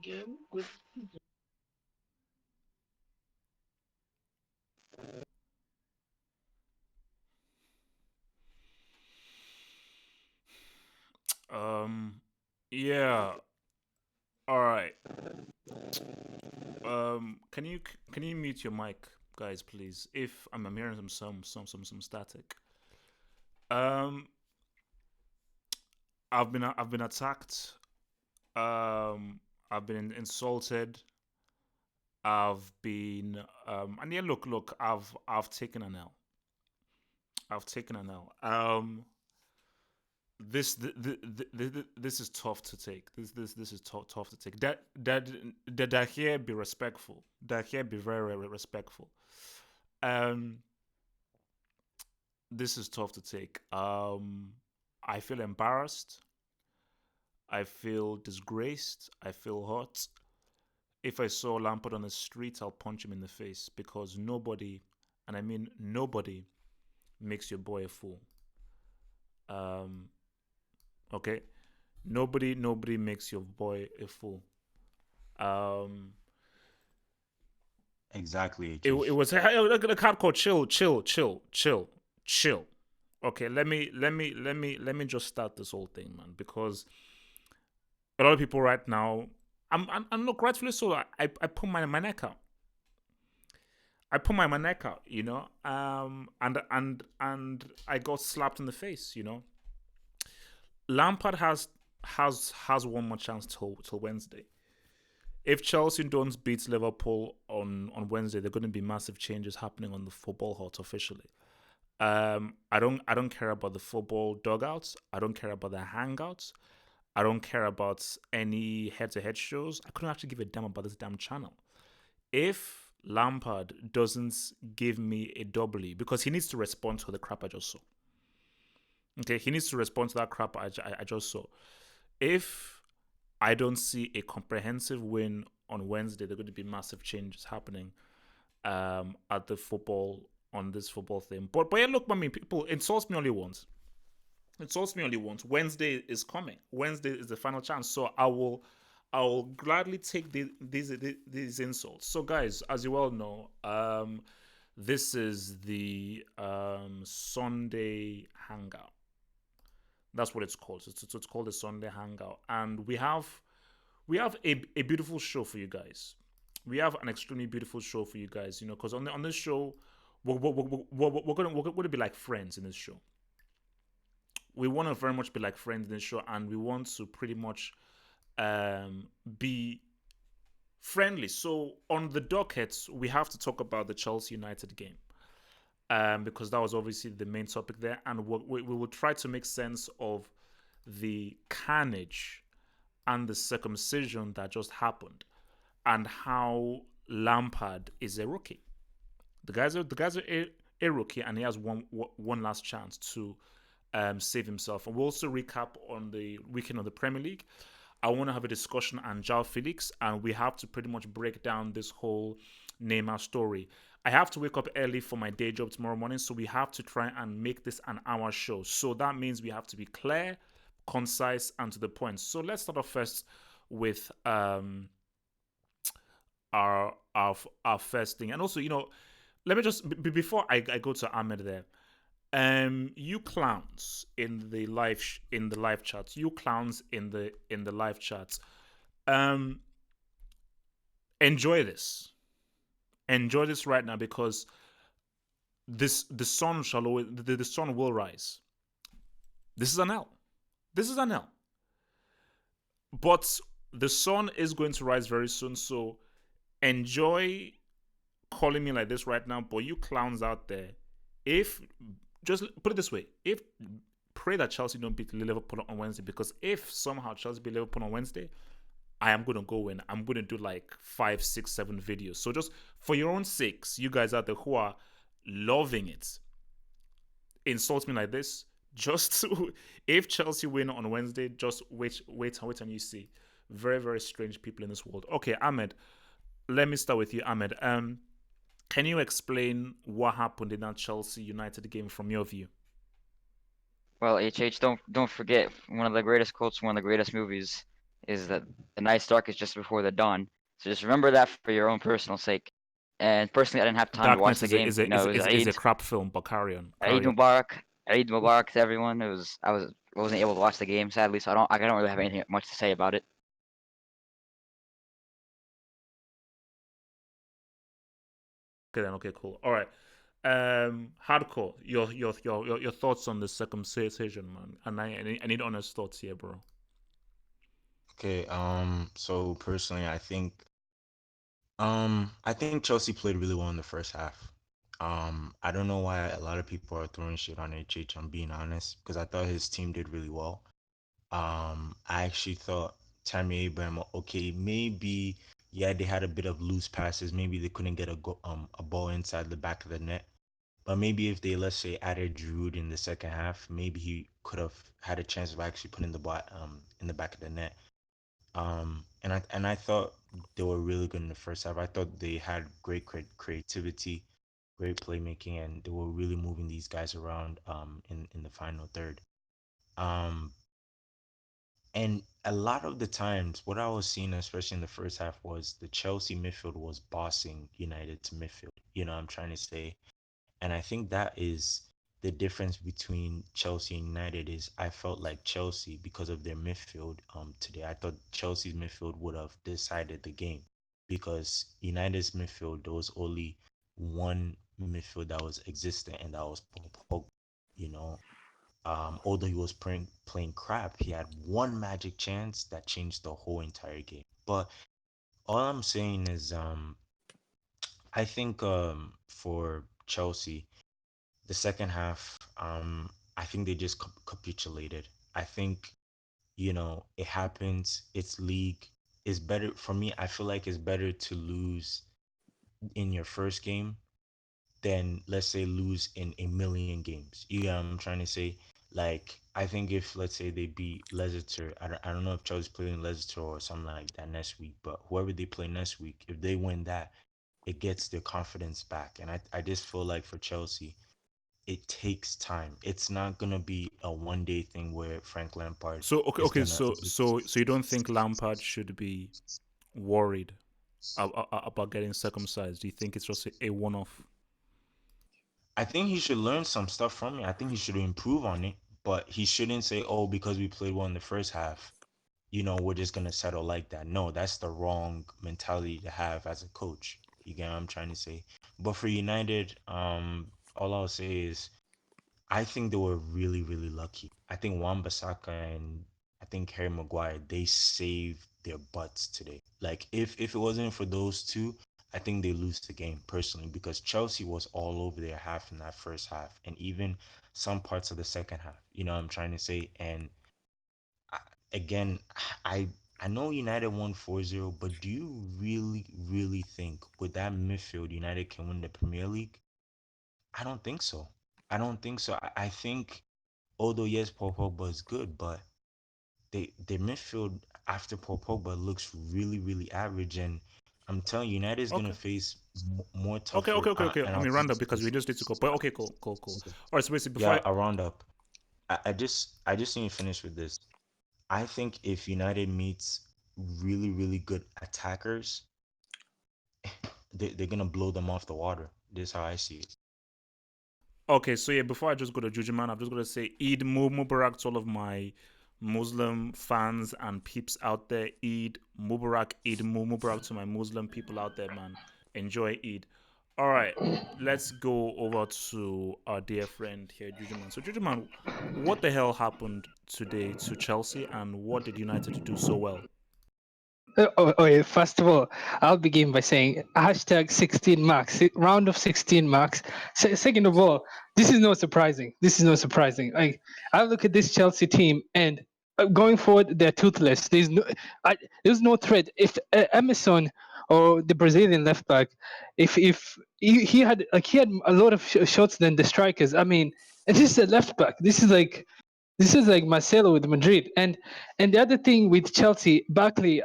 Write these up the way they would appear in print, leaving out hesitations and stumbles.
again with Um, yeah. All right. Can you mute your mic, guys, please? If I'm hearing some static. Um, I've been attacked. I've been insulted. I've been and yeah, look. I've taken an L. I've taken an L. This is tough to take. This is tough to take. That here be respectful. That here be very respectful. Um, this is tough to take. I feel embarrassed. I feel disgraced. I feel hurt. If I saw Lampard on the street, I'll punch him in the face because nobody, and I mean nobody, makes your boy a fool. Um, okay, nobody makes your boy a fool. Um, Exactly, it HH. was hey, look at the card called chill. Okay, let me just start this whole thing, man, because a lot of people right now, and look, rightfully so. I put my neck out. I put my neck out, and I got slapped in the face. Lampard has one more chance till Wednesday. If Chelsea don't beat Liverpool on Wednesday, there are going to be massive changes happening on the football hut officially. I don't care about the football dugouts. I don't care about the hangouts. I don't care about any head-to-head shows. I couldn't actually give a damn about this damn channel. If Lampard doesn't give me a W, because he needs to respond to the crap I just saw. Okay, he needs to respond to that crap I just saw. If I don't see a comprehensive win on Wednesday, there are going to be massive changes happening at the football on this football thing. But yeah, look, I mean, people insults me only once. Insults me only once. Wednesday is coming. Wednesday is the final chance. So I will gladly take these insults. So guys, as you well know, this is the Sunday Hangout. That's what it's called. It's called the Sunday Hangout, and we have a beautiful show for you guys. We have an extremely beautiful show for you guys. Because on this show, we're gonna be like friends in this show. We want to very much be like friends in this show, and we want to pretty much be friendly. So on the dockets, we have to talk about the Chelsea United game. Because that was obviously the main topic there, and we will try to make sense of the carnage and the circumcision that just happened, and how Lampard is a rookie. The guys are a rookie, and he has one last chance to save himself. And we'll also recap on the weekend of the Premier League. I want to have a discussion on Joao Felix, and we have to pretty much break down this whole Neymar story. I have to wake up early for my day job tomorrow morning, so we have to try and make this an hour show. So that means we have to be clear, concise, and to the point. So let's start off first with our first thing, and also, let me just before I go to Ahmed there. You clowns in the live chats, you clowns in the live chats, um, enjoy this, enjoy this right now, because the sun shall always the sun will rise. This is an L. This is an L. But the sun is going to rise very soon, so enjoy calling me like this right now. But you clowns out there, if just put it this way, if pray that Chelsea don't beat Liverpool on Wednesday, because if somehow Chelsea beat Liverpool on Wednesday, I am gonna go in. I'm gonna do like 5, 6, 7 videos. So just for your own sakes, you guys out there who are loving it, insult me like this. Just to, if Chelsea win on Wednesday, just wait, and you see. Very, very strange people in this world. Okay, Ahmed, let me start with you, Ahmed. Can you explain what happened in that Chelsea United game from your view? Well, HH, don't forget one of the greatest quotes from one of the greatest movies. is that the night's darkest just before the dawn. So just remember that for your own personal sake. And personally, I didn't have time to watch Darkness the is a game. is a You know, is it a, was is a, is a Eid, crap film, but carry on, Eid carry on. Mubarak, Eid Mubarak to everyone. I wasn't able to watch the game sadly, so I don't really have anything much to say about it. Okay then. Okay, cool. All right. Hardcore. Your thoughts on the circumcision, man. And I need honest thoughts here, bro. Okay, so personally, I think Chelsea played really well in the first half. I don't know why a lot of people are throwing shit on HH, I'm being honest, because I thought his team did really well. I actually thought Tammy Abraham, okay, maybe yeah, they had a bit of loose passes. Maybe they couldn't get a ball inside the back of the net. But maybe if they, let's say, added Giroud in the second half, maybe he could have had a chance of actually putting the ball in the back of the net. And I thought they were really good in the first half. I thought they had great creativity, great playmaking, and they were really moving these guys around in the final third. Um, and a lot of the times, what I was seeing, especially in the first half, was the Chelsea midfield was bossing United to midfield. You know what I'm trying to say? And I think that is the difference between Chelsea and United is I felt like Chelsea, because of their midfield today, I thought Chelsea's midfield would have decided the game, because United's midfield, there was only one midfield that was existent, and that was Paul Pogba. You know, although he was playing crap, he had one magic chance that changed the whole entire game. But all I'm saying is, I think for Chelsea, the second half, I think they just capitulated. I think, it happens. It's league. It's better for me. I feel like it's better to lose in your first game than, let's say, lose in a million games. You get what I'm trying to say? Like, I think if, let's say, they beat Leicester, I don't know if Chelsea's playing Leicester or something like that next week, but whoever they play next week, if they win that, it gets their confidence back. And I just feel like for Chelsea, it takes time. It's not gonna be a 1 day thing where Frank Lampard So okay, is okay. gonna. So you don't think Lampard should be worried about getting circumcised? Do you think it's just a one-off? I think he should learn some stuff from it. I think he should improve on it, but he shouldn't say, "Oh, because we played well in the first half, we're just gonna settle like that." No, that's the wrong mentality to have as a coach. You get what I'm trying to say? But for United, all I'll say is I think they were really, really lucky. I think Wan-Bissaka and I think Harry Maguire, they saved their butts today. Like if it wasn't for those two, I think they lose the game personally, because Chelsea was all over their half in that first half and even some parts of the second half. You know what I'm trying to say? And I, again, I I know United won 4-0, but do you really, really think with that midfield United can win the Premier League? I don't think so. I don't think so. I think, although yes, Paul Pogba is good, but their midfield after Paul Pogba looks really, really average. And I'm telling you, United is gonna Okay. face more Okay, tougher. okay, okay, okay. And I I'll mean, tell round up you because we this. just need to go. But okay, cool, cool, cool. Okay. All right, so basically, before Yeah, I a roundup. I just need to finish with this. I think if United meets really, really good attackers, they're gonna blow them off the water. This is how I see it. okay, so yeah, before I just go to Juju man, I'm just gonna say Eid Mubarak to all of my Muslim fans and peeps out there. Eid Mubarak to my Muslim people out there, man. Enjoy Eid. All right, let's go over to our dear friend here, Juju man. So Juju man, what the hell happened today to Chelsea, and what did United do so well? Yeah, first of all, I'll begin by saying hashtag 16 marks, round of 16 marks. Second of all, this is not surprising. This is not surprising. I look at this Chelsea team and going forward, they're toothless. There's no threat. If Emerson or the Brazilian left back, if he had a lot of shots than the strikers. I mean, and this is a left back. This is like Marcelo with Madrid, and the other thing with Chelsea, Barkley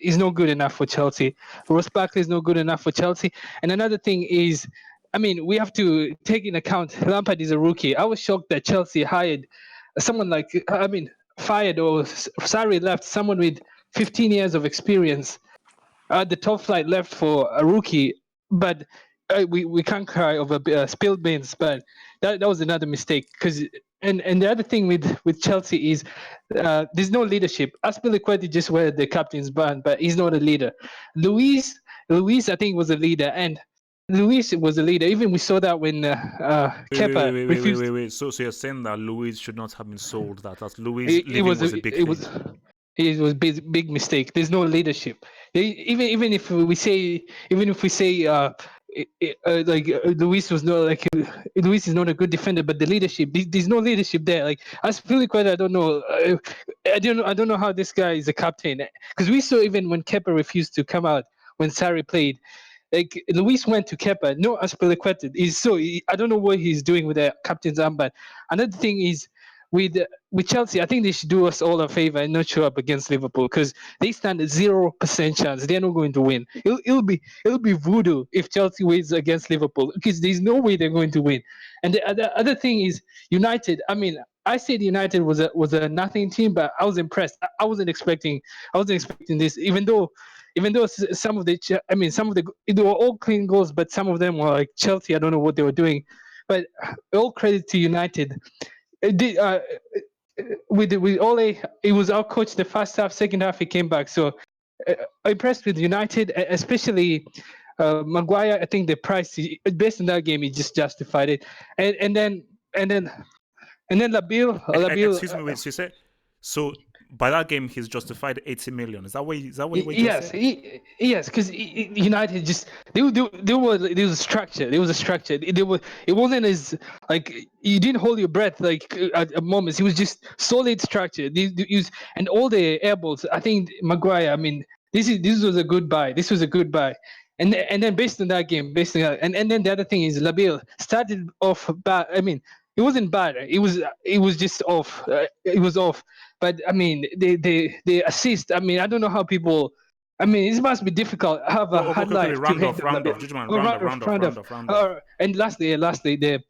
is no good enough for Chelsea. Ross Barkley is no good enough for Chelsea. And another thing is, I mean, we have to take in account Lampard is a rookie. I was shocked that Chelsea hired someone like, I mean, fired or sorry left someone with 15 years of experience. The top flight left for a rookie, but we can't cry over spilled beans. But that was another mistake. And the other thing with Chelsea is there's no leadership. Aspilicueta just wear the captain's band, but he's not a leader. Luis, I think, was a leader, and Luis was a leader. Even we saw that when Kepa refused. Wait. So you're saying that Luis should not have been sold? That Luis It leaving was a big thing. It was big mistake. There's no leadership. Even if we say Luis was not like Luis is not a good defender, but the leadership there's no leadership there. Like I feel quite I don't know. I don't know how this guy is a captain, because we saw even when Kepa refused to come out when Sarri played. Like Luis went to Kepa, no Aspilicueta. I don't know what he's doing with the captain's armband. Another thing is with Chelsea, I think they should do us all a favor and not show up against Liverpool, because they stand a 0% chance. They're not going to win. It'll be voodoo if Chelsea wins against Liverpool, because there's no way they're going to win. And the other thing is United. I mean, I said United was a nothing team, but I was impressed. I wasn't expecting this, even though some of they were all clean goals, but some of them were like Chelsea. I don't know what they were doing, but all credit to United. With Ole, it was our coach the first half. Second half, he came back. So impressed with United, especially Maguire. I think the price based on that game, he just justified it. And then Labil. Excuse me, wait. So you said so by that game he's justified 80 million. Is that what you Yes, said? yes, because United just there was a structure. There was a structure. It wasn't as like you didn't hold your breath like at moments. It was just solid structure. And all the air balls. I think Maguire. I mean, this was a good buy. This was a good buy. And then based on that game, and then the other thing is Labil started off bad. I mean, it wasn't bad. It was just off. It was off. But I mean, the assist. I mean, I don't know how people. I mean, it must be difficult. Have a hard Okay. life to Round hit off. Judgment. Round off. And lastly, the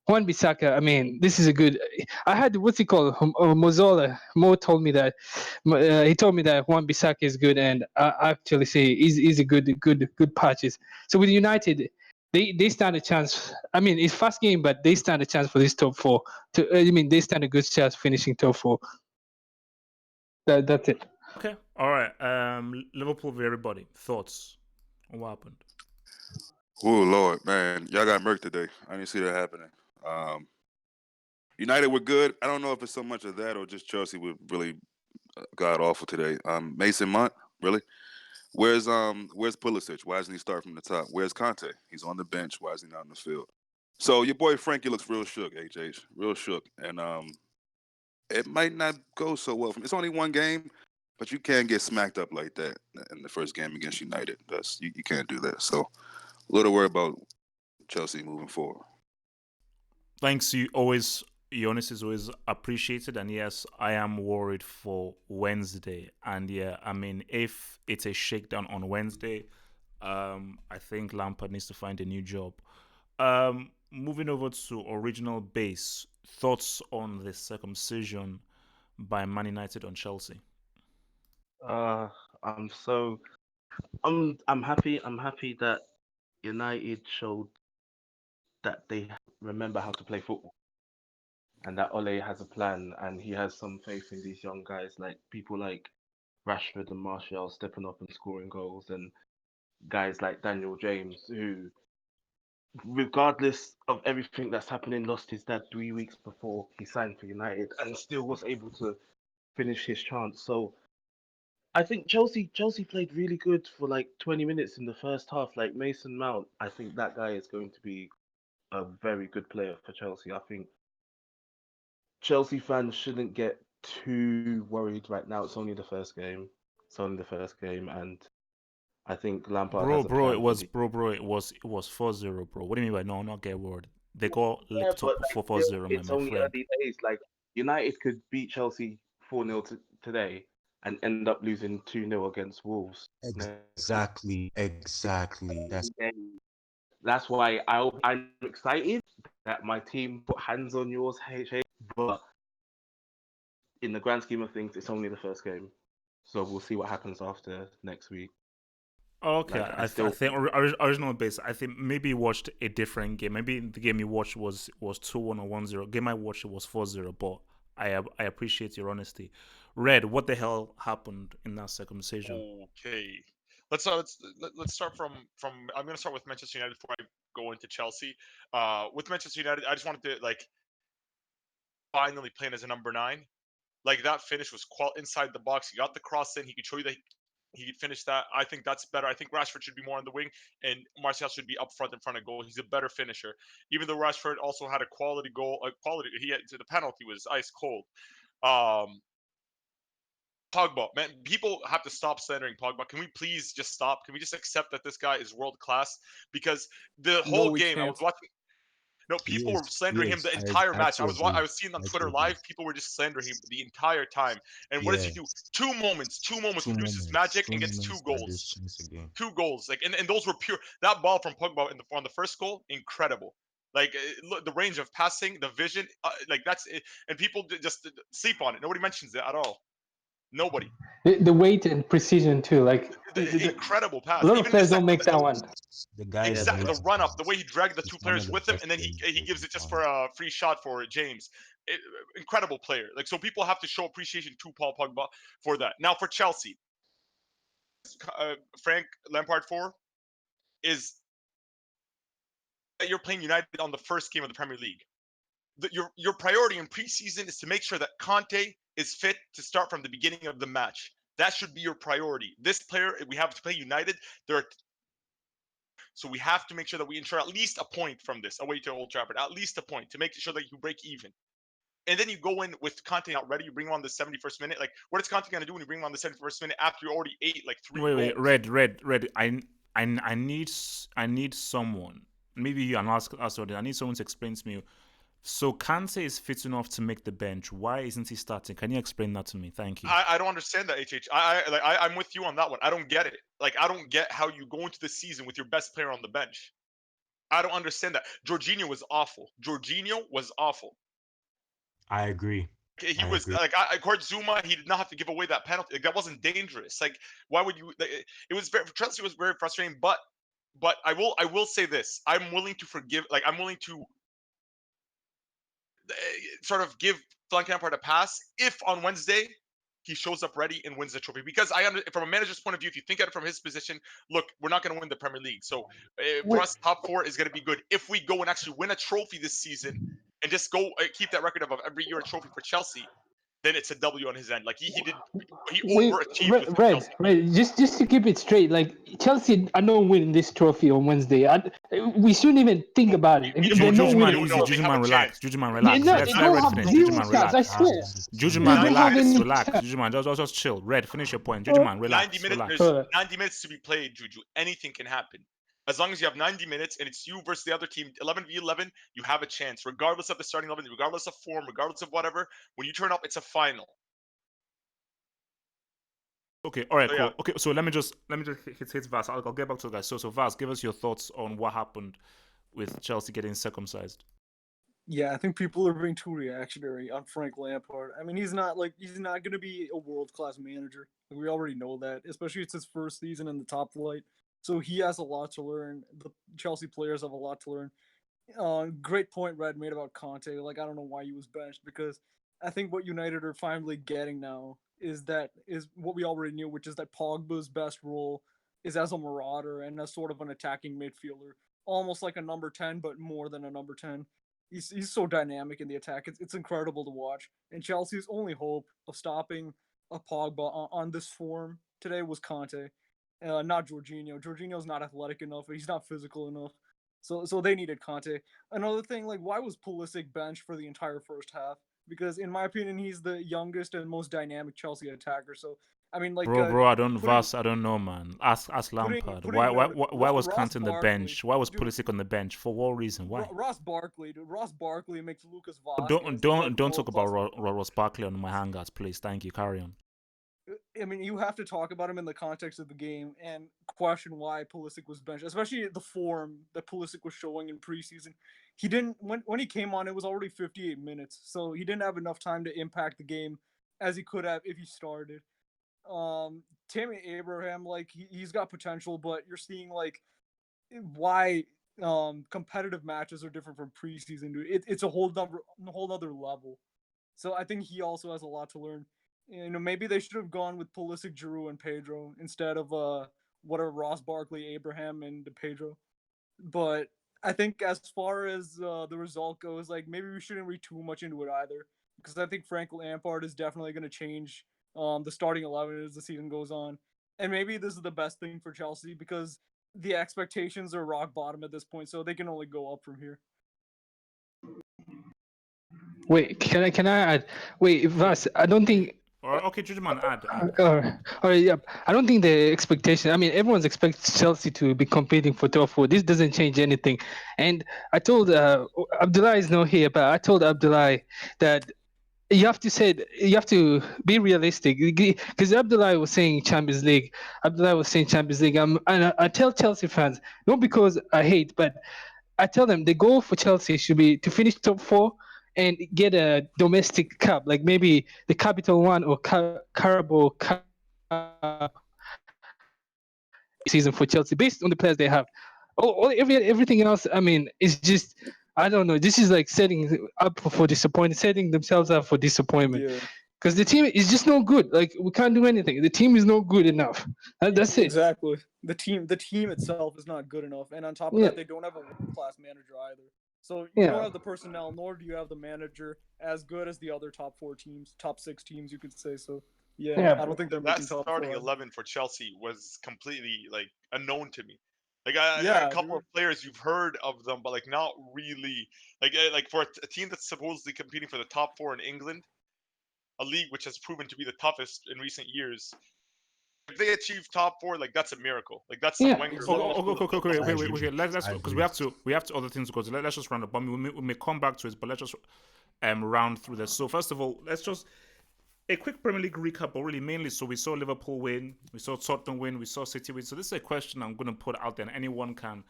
Juan Bissaka. I mean, this is a good. I had what's he called? Mozola. Mo told me that. He told me that Juan Bissaka is good, and I actually say he's a good purchase. So with United, they stand a chance. I mean, it's first game, but they stand a chance for this top four. They stand a good chance finishing top four. That's it. Okay. All right. Liverpool v everybody. Thoughts on what happened? Oh Lord, man, y'all got murked today. I didn't see that happening. United were good. I don't know if it's so much of that or just Chelsea were really god awful today. Mason Mount, really? Where's Pulisic? Why doesn't he start from the top? Where's Conte? He's on the bench. Why is he not in the field? So your boy Frankie looks real shook, HH, real shook, and it might not go so well. It's only one game, but you can't get smacked up like that in the first game against United. You can't do that. So a little worried about Chelsea moving forward. Thanks. Your honesty is always appreciated, and yes, I am worried for Wednesday. And yeah, I mean, if it's a shakedown on Wednesday, I think Lampard needs to find a new job. Moving over to original base, thoughts on the circumcision by Man United on Chelsea? I'm happy. I'm happy that United showed that they remember how to play football, and that Ole has a plan, and he has some faith in these young guys, like people like Rashford and Martial stepping up and scoring goals, and guys like Daniel James, who, regardless of everything that's happening, lost his dad 3 weeks before he signed for United, and still was able to finish his chance. So I think Chelsea played really good for like 20 minutes in the first half. Like Mason Mount, I think that guy is going to be a very good player for Chelsea. I think Chelsea fans shouldn't get too worried right now. It's only the first game. And I think Lampard has a plan. It was 4-0, bro. What do you mean by no, not get worried? They got licked up like, 4-0, it's my only friend. early days. Like United could beat Chelsea 4-0 today and end up losing 2-0 against Wolves. Exactly. That's why I'm excited that my team put hands on yours, HH. But in the grand scheme of things, it's only the first game. So we'll see what happens after next week. Okay, Like, I think original base. I think maybe you watched a different game. Maybe the game you watched was 2-1 or 1-0. Game I watched it was 4-0. But I appreciate your honesty. Red, what the hell happened in that circumcision? Okay, let's start from. I'm gonna start with Manchester United before I go into Chelsea. With Manchester United, I just wanted to finally playing as a number 9. Like that finish was inside the box. He got the cross in. He could show you that he could finish that. I think that's better. I think Rashford should be more on the wing, and Martial should be up front in front of goal. He's a better finisher. Even though Rashford also had a quality goal, he had to the penalty was ice cold. Pogba, man, people have to stop slandering Pogba. Can we please just stop? Can we just accept that this guy is world class? Because the whole we game, I can't. was watching. No, He people were is. He slandering him is. the I entire match. actually agree. I was seeing on I Twitter actually agree. live. People were just slandering him the entire time. And what does he Yeah, do? Two moments two produces moments. magic Two and gets 2 moments that goals. just changed the game. 2 goals. And those were pure. That ball from Pogba on the first goal, incredible. Look, the range of passing, the vision, that's it. And people just sleep on it. Nobody mentions it at all. Nobody. The weight and precision too. Like Incredible a pass. lot of Even the players don't second, make that one. The guy is exactly the amazing. run up, the way he dragged the 2 He's one of players the with him, best and then players he in gives it just for football. a free shot for James. Incredible player. Like so, people have to show appreciation to Paul Pogba for that. Now for Chelsea, Frank Lampard for is that you're playing United on the first game of the Premier League. Your priority in preseason is to make sure that Conte is fit to start from the beginning of the match. That should be your priority. This player, we have to play United. So we have to make sure that we ensure at least a point from this away to Old Trafford, at least a point to make sure that you break even. And then you go in with Conte not ready. You bring him on the 71st minute. Like, what is Conte gonna do when you bring him on the 71st minute after you already ate like 3 goals? Wait, red. I need someone. Maybe you and ask already. I need someone to explain to me. So Kante is fit enough to make the bench. Why isn't he starting? Can you explain that to me? Thank you. I don't understand that, HH. I'm with you on that one. I don't get it. Like, I don't get how you go into the season with your best player on the bench. I don't understand that. Jorginho was awful. I agree. He I was agree. like, Court Zuma. He did not have to give away that penalty. Like, that wasn't dangerous. Like, why would you? Like, it was very Chelsea was very frustrating. But I will say this. I'm willing to forgive. Like, I'm willing to sort of give Frank Lampard a pass if on Wednesday he shows up ready and wins the trophy. Because from a manager's point of view, if you think at it from his position, look, we're not going to win the Premier League. So for us, top 4 is going to be good. If we go and actually win a trophy this season and just go keep that record of every year a trophy for Chelsea, then it's a W on his end. Like he Wait, overachieved with Chelsea. just to keep it straight, like Chelsea are not winning this trophy on Wednesday. We shouldn't even think about it. They're not Jujuman, winning. easy. No, they have Jujuman, a relax. chance. Jujuman, They, relax. no, Let they don't Red have finish. zero Jujuman, chance. I relax. swear. Jujuman, They don't have relax. any Relax. chance. Jujuman, just chill. Red, finish your point. Jujuman, 90 relax. minutes. Relax. There's 90 minutes to be played, Juju. Anything can happen. As long as you have 90 minutes and it's you versus the other team, 11v11, you have a chance, regardless of the starting 11, regardless of form, regardless of whatever. When you turn up, it's a final. Okay, all right, So, cool. yeah. Okay, so let me just hit Vaz. I'll get back to the guys. So Vaz, give us your thoughts on what happened with Chelsea getting circumcised. Yeah, I think people are being too reactionary on Frank Lampard. I mean, he's not going to be a world-class manager. We already know that, especially it's his first season in the top flight. So he has a lot to learn. The Chelsea players have a lot to learn. Great point Red made about Conte. Like, I don't know why he was benched, because I think what United are finally getting now is what we already knew, which is that Pogba's best role is as a marauder and as sort of an attacking midfielder, almost like a number 10, but more than a number 10. He's so dynamic in the attack. It's incredible to watch. And Chelsea's only hope of stopping a Pogba on this form today was Conte, not Jorginho. Jorginho's not athletic enough. He's not physical enough. So they needed Conte. Another thing, like, why was Pulisic benched for the entire first half? Because in my opinion, he's the youngest and most dynamic Chelsea attacker. So I mean, like, bro, I don't know, man. Ask Lampard. Why was Kante on the bench? Why was Pulisic on the bench? For what reason? Why? Ross Barkley makes Lucas Vazquez. Don't talk about Ross Barkley on my hangouts, please. Thank you. Carry on. I mean, you have to talk about him in the context of the game and question why Pulisic was benched, especially the form that Pulisic was showing in preseason. He didn't when he came on, it was already 58 minutes, so he didn't have enough time to impact the game as he could have if he started. Tammy Abraham, like he's got potential, but you're seeing like why competitive matches are different from preseason. It's a whole other level. So I think he also has a lot to learn. You know, maybe they should have gone with Pulisic, Giroud, and Pedro instead of whatever Ross Barkley, Abraham, and Pedro. But I think as far as the result goes, like maybe we shouldn't read too much into it either, because I think Frank Lampard is definitely going to change the starting 11 as the season goes on, and maybe this is the best thing for Chelsea because the expectations are rock bottom at this point, so they can only go up from here. Wait, can I add? Wait, Vas, I don't think. Or okay, Jujuman, add. Yeah. I don't think the expectation. I mean, everyone's expects Chelsea to be competing for top four. This doesn't change anything. And I told Abdullah is not here, but I told Abdullah that you have to be realistic because Abdullah was saying Champions League. Abdullah was saying Champions League. And I tell Chelsea fans, not because I hate, but I tell them the goal for Chelsea should be to finish top four and get a domestic cup, like maybe the Capital One or Carabao Cup season for Chelsea, based on the players they have. Everything else, I mean, is just I don't know. This is like setting up for disappointment, setting themselves up for disappointment. Yeah, Because the team is just no good. Like we can't do anything. The team is not good enough. That's it. exactly. The team itself is not good enough, and on top of Yeah. that, they don't have a world class manager either. So you Yeah. don't have the personnel, nor do you have the manager as good as the other top 4 teams, top 6 teams, you could say. So yeah, Yeah. I don't think they're That making top starting four. 11 for Chelsea was completely like unknown to me. Like a Yeah, couple dude. of players you've heard of them, but like not really. Like for a team that's supposedly competing for the top four in England, a league which has proven to be the toughest in recent years. If they achieve top four, like that's a miracle. Like that's some Yeah. Wenger Okay, level. okay, I wait. agree. Okay, let's I because agree. we have to other things to go to. Let's just round up. But we may come back to it, but let's just round through this. So first of all, let's just a quick Premier League recap, but really mainly. So we saw Liverpool win, we saw Tottenham win, we saw City win. So this is a question I'm going to put out there, and anyone can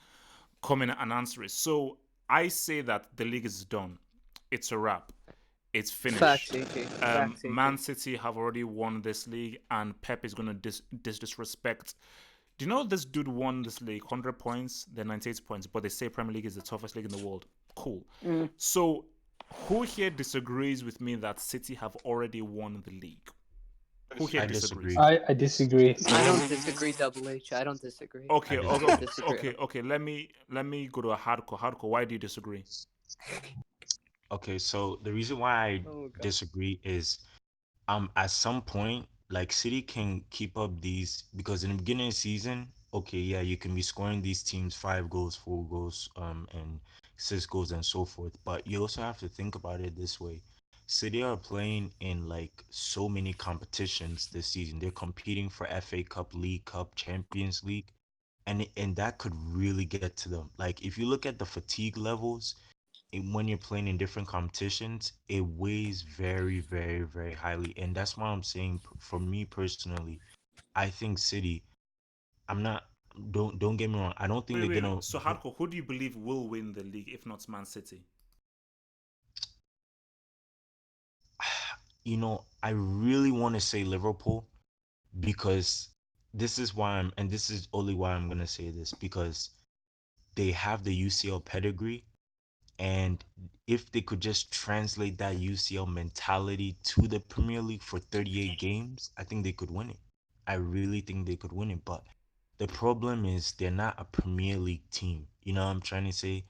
come in and answer it. So I say that the league is done. It's a wrap. It's finished. Facts, AJ. Facts, AJ. Man City have already won this league, and Pep is going to disrespect. Do you know this dude won this league 100 points, then 98 points, but they say Premier League is the toughest league in the world? Cool. So, who here disagrees with me that City have already won the league? Who here I disagrees? disagree. I disagree. I don't disagree, Double H. I don't disagree. Okay, I okay, disagree. okay. Let me go to a hardcore. Hardcore. Why do you disagree? Okay, so the reason why I Oh, God. disagree is at some point like City can keep up these because in the beginning of the season, okay, yeah, you can be scoring these teams 5 goals, 4 goals, and 6 goals and so forth. But you also have to think about it this way. City are playing in like so many competitions this season. They're competing for FA Cup, League Cup, Champions League, and that could really get to them. Like if you look at the fatigue levels when you're playing in different competitions, it weighs very, very, very highly. And that's why I'm saying, for me personally, I think City. I'm not. Don't get me wrong. I don't think they're Wait. gonna. So, hardcore. Who do you believe will win the league if not Man City? You know, I really want to say Liverpool because this is why I'm, and this is only why I'm gonna say this because they have the UCL pedigree. And if they could just translate that UCL mentality to the Premier League for 38 games, I think they could win it. I really think they could win it. But the problem is they're not a Premier League team. You know what I'm trying to say?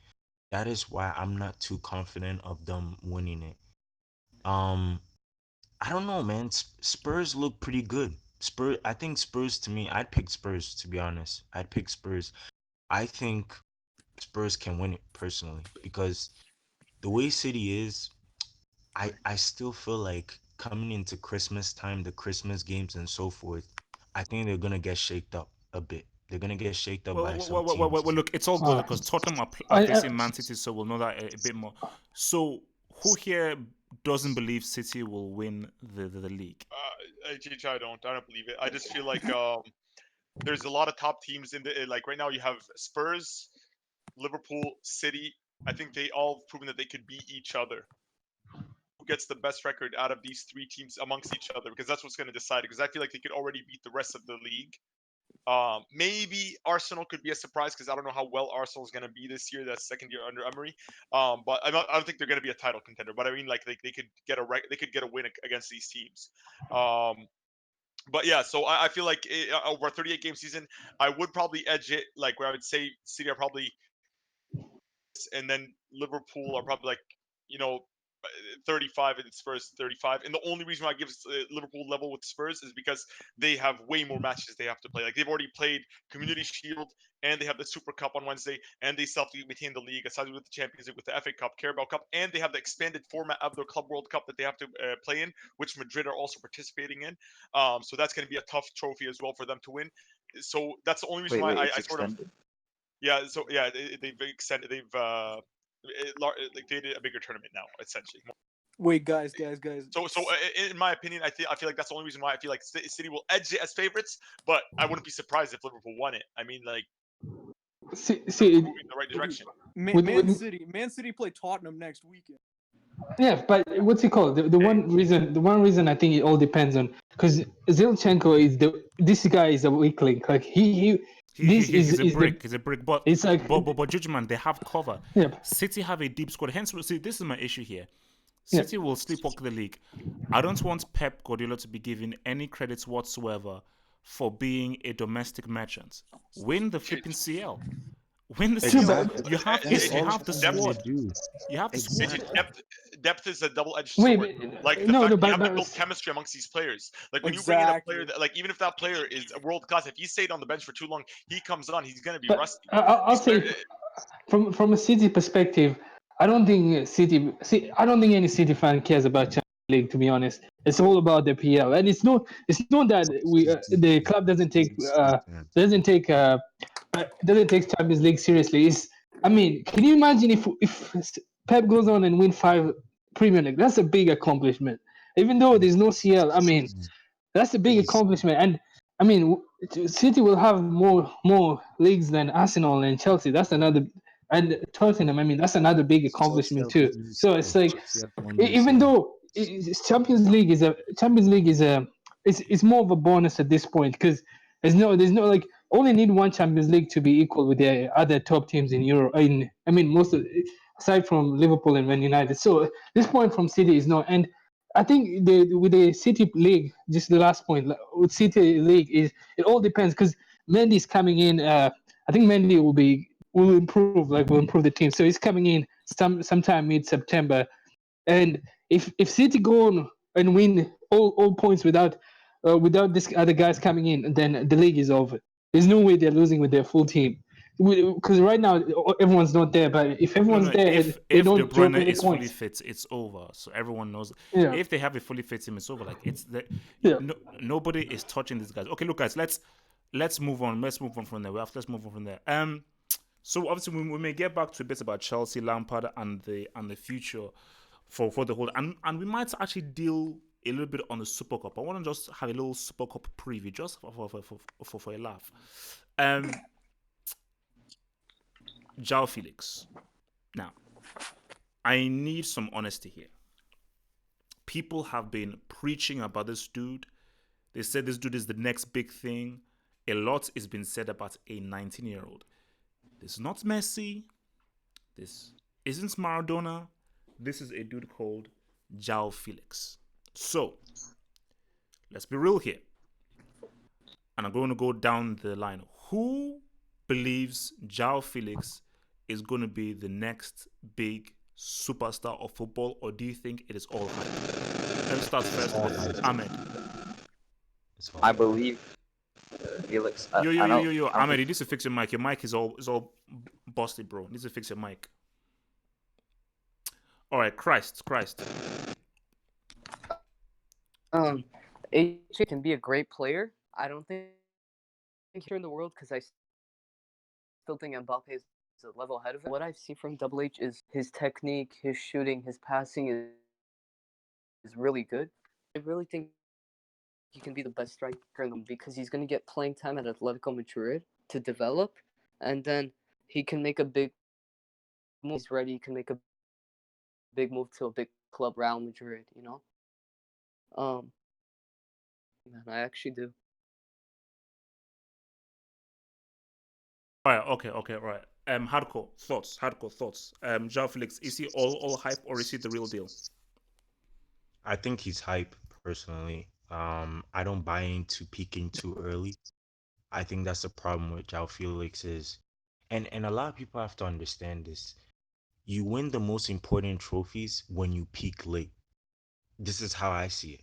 That is why I'm not too confident of them winning it. Um, I don't know, man. Spurs look pretty good. I think Spurs to me, I'd pick Spurs to be honest. I'd pick Spurs. I think Spurs can win it personally because the way City is, I still feel like coming into Christmas time, the Christmas games and so forth, I think they're gonna get shaked up a bit. They're gonna get shaked up by some teams. Look, it's all good because Tottenham are facing Man City, so we'll know that a bit more. So, who here doesn't believe City will win the league? I don't believe it. I just feel like there's a lot of top teams in the like right now. You have Spurs, Liverpool, City. I think they all have proven that they could beat each other. gets the best record out of these three teams amongst each other, because that's what's going to decide it. Because I feel like they could already beat the rest of the league. Maybe Arsenal could be a surprise, because I don't know how well Arsenal is going to be this year. That's second year under Emery. But I don't think they're going to be a title contender. But I mean, like they could get a win against these teams. But yeah, so I feel like over a 38 game season, I would probably edge it, like where I would say City are probably, and then Liverpool are probably like, you know, 35 and Spurs 35. And the only reason why I give Liverpool level with Spurs is because they have way more matches they have to play. Like they've already played Community Shield, and they have the Super Cup on Wednesday, and they self-maintain the league aside with the Champions League, with the FA Cup, Carabao Cup, and they have the expanded format of the Club World Cup that they have to play in, which Madrid are also participating in. So that's going to be a tough trophy as well for them to win. So that's the only reason why I sort of, yeah. So yeah, they've extended, like they did a bigger tournament now, essentially. Wait, guys. So in my opinion, I feel like that's the only reason why I feel like City will edge it as favorites, but I wouldn't be surprised if Liverpool won it. I mean, like, See, moving in the right direction. Man City play Tottenham next weekend. Yeah, but what's it called? The one reason I think it all depends on, because Zinchenko is this guy is a weak link. Like he's a brick. He's a brick. But it's like but Judgment, they have cover. Yeah. City have a deep squad. Hence, see, this is my issue here. Yeah. City will sleepwalk the league. I don't want Pep Guardiola to be given any credits whatsoever for being a domestic merchant. Win the flipping CL. Win the CL. You have the squad. You have the squad. Depth is a double-edged sword. Like the fact you have to build chemistry amongst these players. Like when you bring in a player that, like, even if that player is a world class, if he stayed on the bench for too long, he comes on, he's gonna be rusty. I'll say from a City perspective, I don't think any City fan cares about Champions League. To be honest, it's all about the PL, and it's not that the club doesn't take Champions League seriously. I mean, can you imagine if Pep goes on and win 5 Premier League? That's a big accomplishment. Even though there's no CL, I mean, that's a big accomplishment. And I mean, City will have more leagues than Arsenal and Chelsea. That's another, and Tottenham. I mean, that's another big accomplishment too. So it's like, even though Champions League is it's more of a bonus at this point, because there's no like, only need one Champions League to be equal with the other top teams in Europe. Most of, aside from Liverpool and Man United. So this point from City is no. And I think with the City League, just the last point with City League is, it all depends, because Mendy's coming in. I think Mendy will improve the team. So he's coming in sometime mid-September, and if City go on and win all points without this other guys coming in, then the league is over. There's no way they're losing with their full team, because right now everyone's not there. But if everyone's there, if they don't De drop Bruyne any is points. fully fit, it's over. So everyone knows. Yeah. If they have a fully fit team, it's over. Like nobody is touching these guys. Okay, look, guys, let's move on. Let's move on from there. Let's move on from there. So obviously we may get back to a bit about Chelsea, Lampard, and the future for the whole, and we might actually deal a little bit on the Super Cup. I want to just have a little Super Cup preview, just for a laugh. Joao Felix. Now, I need some honesty here. People have been preaching about this dude. They said this dude is the next big thing. A lot is been said about a 19-year-old. This is not Messi. This isn't Maradona. This is a dude called Joao Felix. So, let's be real here. And I'm going to go down the line. Who believes Joao Felix is going to be the next big superstar of football, or do you think it is all hype? Let's start first with Ahmed. I believe Felix. Yo, Ahmed, you need to fix your mic. Your mic is all busted, bro. You need to fix your mic. All right, Christ. AJ can be a great player. I don't think here in the world, because I still think Mbappe is a level ahead of him. What I see from Double H is his technique, his shooting, his passing is really good. I really think he can be the best striker in them, because he's going to get playing time at Atletico Madrid to develop, and then he can make a big move. He's ready. He can make a big move to a big club Real Madrid. Um, man, I actually do. Right, okay, right. Hardcore thoughts. Joao Felix, is he all hype or is he the real deal? I think he's hype personally. I don't buy into peaking too early. I think that's the problem with Joao Felix is, and a lot of people have to understand this. You win the most important trophies when you peak late. This is how I see it.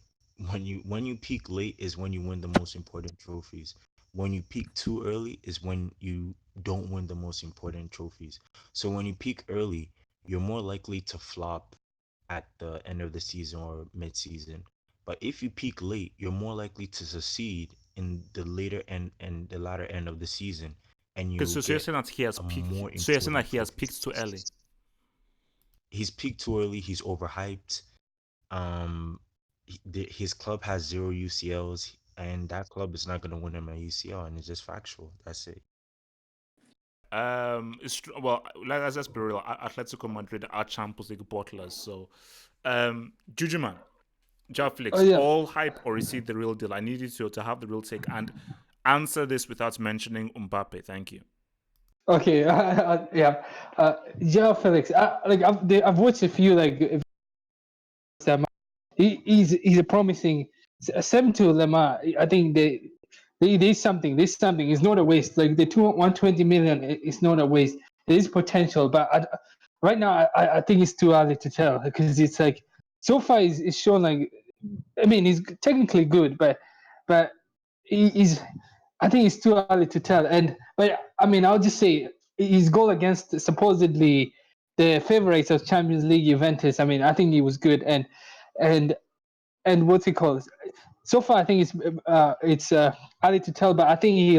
When you peak late is when you win the most important trophies. When you peak too early is when you don't win the most important trophies. So when you peak early, you're more likely to flop at the end of the season or mid-season. But if you peak late, you're more likely to succeed in the later end and the latter end of the season, and Okay, you'll so you're get saying that he has a peaked. more So you're saying that important he has trophy. peaked too early. He's peaked too early. He's overhyped. His club has zero UCLs, and that club is not going to win him a UCL, and it's just factual. That's it. It's true. Well, let's just be real. Atletico Madrid are Champions League bottlers. So, Juju man, Joao Felix, Oh yeah. all hype or is he the real deal? I need you to have the real take and answer this without mentioning Mbappe. Thank you. Okay. Yeah. Joao Felix. I've watched a few he's a promising same to Lemar. I think there's something. There's something. It's not a waste. Like the 120 million is not a waste. There is potential, but right now I think it's too early to tell because it's like so far it's shown like I mean he's technically good, but he's I think it's too early to tell. But I mean I'll just say his goal against supposedly the favorites of Champions League Juventus. I mean I think he was good and and what's it called? So far, I think it's early to tell, but I think he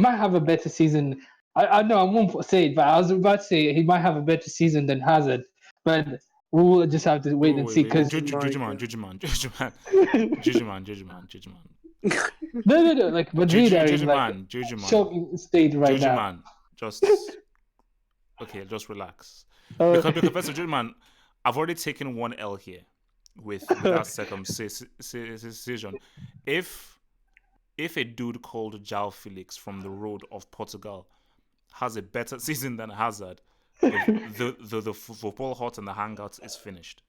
might have a better season. I know I won't say it, but I was about to say he might have a better season than Hazard, but we will just have to wait and see. Wait. Because Juju man. no, like Madrid are in like Juju man. shocking state right Juju now. man. Just okay, just relax. Okay. Because first of all, man, I've already taken one L here with that circumcision. If a dude called Joao Felix from the road of Portugal has a better season than Hazard, the football hot and the hangouts is finished.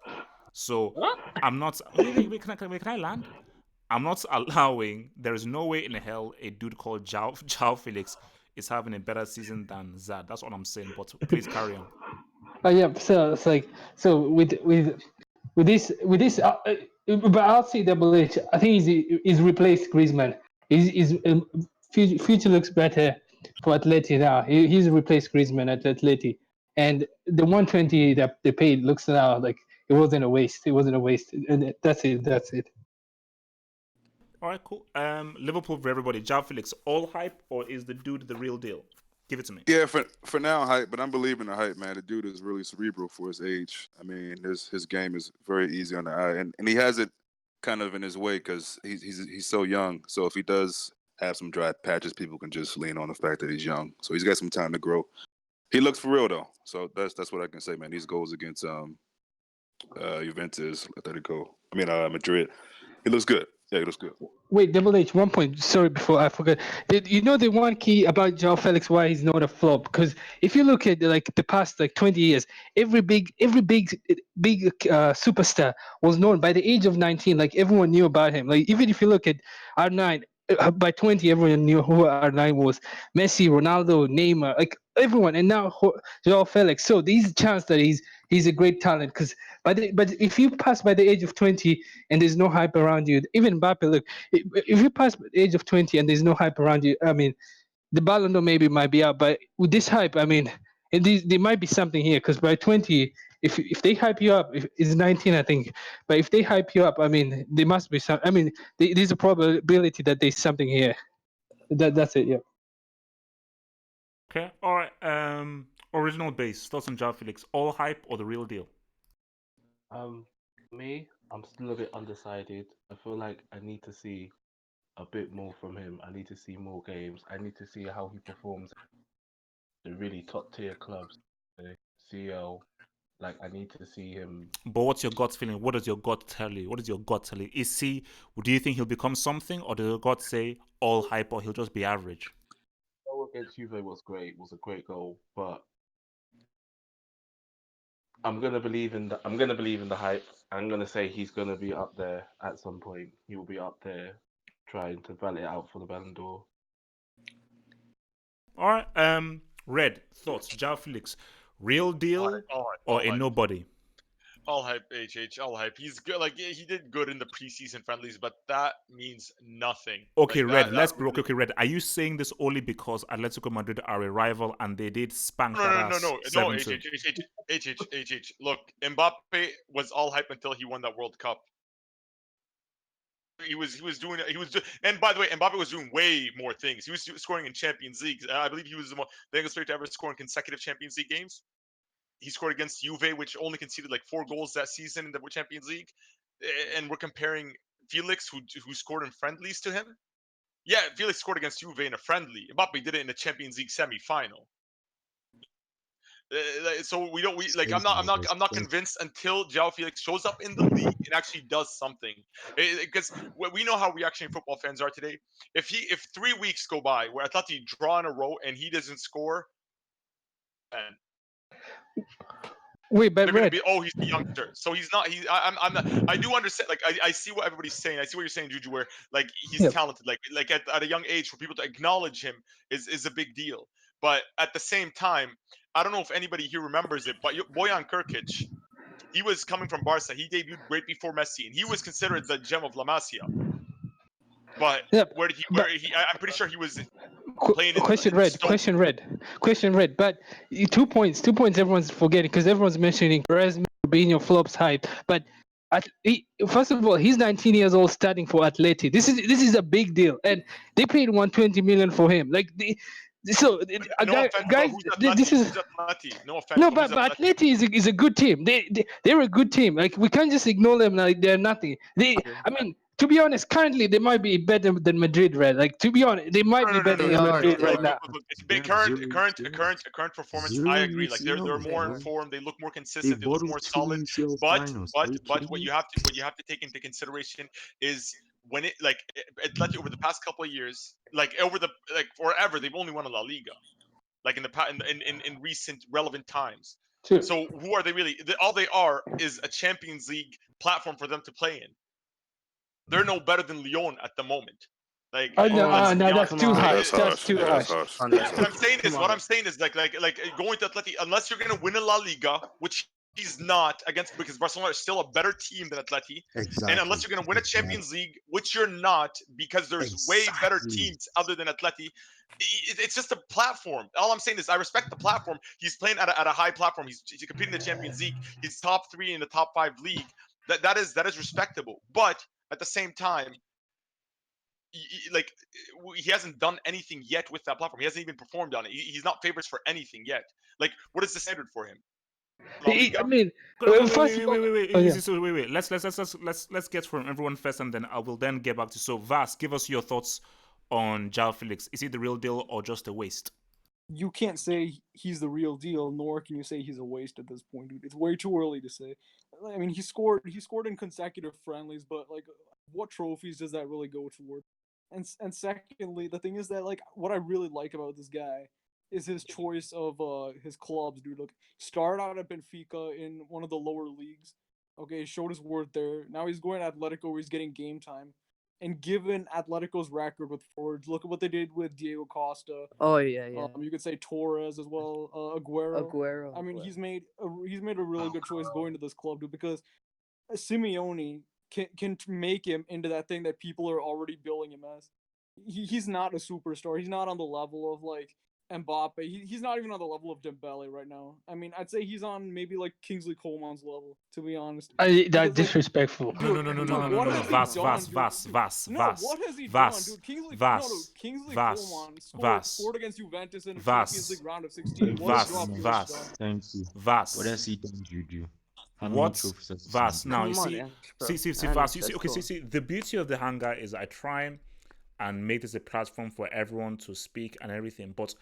So I'm not. Wait, can I land? I'm not allowing. There is no way in hell a dude called Joao Felix is having a better season than Zad. That's what I'm saying. But please carry on. Oh yeah, so it's like so with this, but I'll say Double H. I think he's replaced Griezmann. He's future looks better for Atleti now. He's replaced Griezmann at Atleti, and the 120 that they paid looks now like it wasn't a waste. It wasn't a waste, and that's it. That's it. All right, cool. Liverpool for everybody. Joao Felix, all hype or is the dude the real deal? Give it to me. Yeah, for now, hype, but I'm believing the hype, man. The dude is really cerebral for his age. I mean, his game is very easy on the eye, and he has it kind of in his way because he's so young. So if he does have some dry patches, people can just lean on the fact that he's young. So he's got some time to grow. He looks for real though. So that's what I can say, man. These goals against Juventus, Atletico, Madrid. He looks good. Yeah, he looks good. Wait, Double H, one point. Sorry, before I forget. You know the one key about Joao Felix why he's not a flop? Because if you look at like the past 20 years, every big superstar was known by the age of 19. Like everyone knew about him. Like even if you look at R9, by 20, everyone knew who R9 was. Messi, Ronaldo, Neymar, like everyone. And now Joao Felix. So there's a chance that he's a great talent. Because but if you pass by the age of 20 and there's no hype around you, even Mbappe, look, if you pass the age of 20 and there's no hype around you, I mean, the Ballon d'Or maybe might be out, but with this hype, I mean, there might be something here because by 20, if they hype you up, if it's 19, I think, but if they hype you up, I mean, there must be some. I mean, there's a probability that there's something here. That's it. Yeah. Okay. All right. Original base. Thoughts on Joao Felix. All hype or the real deal? Me, I'm still a bit undecided. I feel like I need to see a bit more from him. I need to see more games. I need to see how he performs at the really top tier clubs, CL, Like I need to see him. But what's your gut feeling? What does your gut tell you? What does your gut tell you? Do you think he'll become something, or does your gut say all hype, or he'll just be average? Goal against Juve was great. Was a great goal, but I'm gonna believe in the hype. I'm gonna say he's gonna be up there at some point. He will be up there, trying to battle it out for the Ballon d'Or. All right. Red thoughts. Joao Felix, real deal or a nobody? All hype, HH, all hype. He's good. Like he did good in the preseason friendlies, but that means nothing. Okay, like, Red. that Let's be okay, Red. Are you saying this only because Atletico Madrid are a rival and they did spank that ass No, 7-2? HH. Look, Mbappe was all hype until he won that World Cup. He was doing, and by the way, Mbappe was doing way more things. He was scoring in Champions League. I believe he was the English player to ever score in consecutive Champions League games. He scored against Juve, which only conceded like 4 goals that season in the Champions League. And we're comparing Felix, who scored in friendlies, to him. Yeah, Felix scored against Juve in a friendly. Mbappe did it in the Champions League semi-final. So I'm not convinced until Joao Felix shows up in the league and actually does something. Because we know how reactionary football fans are today. If 3 weeks go by where Atleti draw in a row and he doesn't score, and Wait, but they're gonna Red, be, oh, he's a youngster, so he's not. I'm not. I do understand. Like I see what everybody's saying. I see what you're saying, Juju. Where like he's Yep. talented. Like at a young age, for people to acknowledge him is a big deal. But at the same time, I don't know if anybody here remembers it, but Bojan Krkic, he was coming from Barca. He debuted right before Messi, and he was considered the gem of La Masia. But Yep. where did he? But I'm pretty sure he was playing in question red, Stoke. question red. But 2 points, everyone's forgetting because everyone's mentioning Perez being your flops hype. But first of all, he's 19 years old, starting for Atleti. This is a big deal, and they paid 120 million for him. Like so, No offense, but guys, who's this Atleti? is Who's Atleti? No offense, no, but who's but Atleti? Atleti is a good team. They're a good team. Like we can't just ignore them like they're nothing. I mean, to be honest, currently they might be better than Madrid, right? Like to be honest, they might be better They than are, Madrid they right are. now. Look, it's They big, have zero current performance. I zero agree. Like they're UCLs, more bro. informed. They look more They consistent. They look bottled more 2 solid. UCL But finals. Are you kidding what me? you have to take into consideration is when it like Atleti over the past couple of years, like over the forever, they've only won a La Liga. Like in the in recent relevant times. True. So who are they really? All they are is a Champions League platform for them to play in. They're no better than Lyon at the moment. Like let's No, be that's honest. too Yeah, harsh. that's That's harsh. too Yeah, that's harsh. harsh. That's What I'm harsh. saying is, Come on. going to Atleti, unless you're gonna win a La Liga, which he's not against, because Barcelona is still a better team than Atleti, and unless Exactly. you're gonna win a Champions League, which you're not, because there's way better Exactly. teams other than Atleti. It's just a platform. All I'm saying is, I respect the platform. He's playing at a high platform. He's competing in the Champions League. He's top 3 in the top 5 league. That is respectable. But at the same time, like he hasn't done anything yet with that platform. He hasn't even performed on it. He's not favorites for anything yet. Like, what is the standard for him? La I Liga? mean, first of all, oh, yeah. Wait. Let's get from everyone first, and then I will then get back to. So, Vas, give us your thoughts on Joao Felix. Is he the real deal or just a waste? You can't say he's the real deal, nor can you say he's a waste at this point, dude. It's way too early to say. I mean, he scored in consecutive friendlies, but like, what trophies does that really go toward? And secondly, the thing is that like what I really like about this guy is his choice of his clubs, dude. Like, started out at Benfica in one of the lower leagues. Okay, showed his worth there. Now he's going to Atletico where he's getting game time. And given Atletico's record with forwards, look at what they did with Diego Costa. Oh yeah, yeah. You could say Torres as well, Aguero. I mean, he's made a really good choice going to this club, dude, because Simeone can make him into that thing that people are already billing him as. He's not a superstar. He's not on the level of like Mbappe. He's not even on the level of Dembele right now. I mean, I'd say he's on maybe like Kingsley Coman's level, to be honest. That's Because, like, disrespectful. dude, what has he Vas, done, Vas, dude? Vas, Dude, Vas, no, Vas, what has he Vas, done, dude? Kingsley Vas, Coman Vas, scored against Juventus in a Vas, Champions League round of 16. What Vas, has Joao Felix Vas, done? Thank you. Vas. What has he done, Juju? How many What? trophies has he Vas. seen? Now, you Come on, see, Ernst, bro. see, Ernst, Vas. You see, let's okay, go. see, the beauty of the Hangout is I try and make this a platform for everyone to speak and everything. But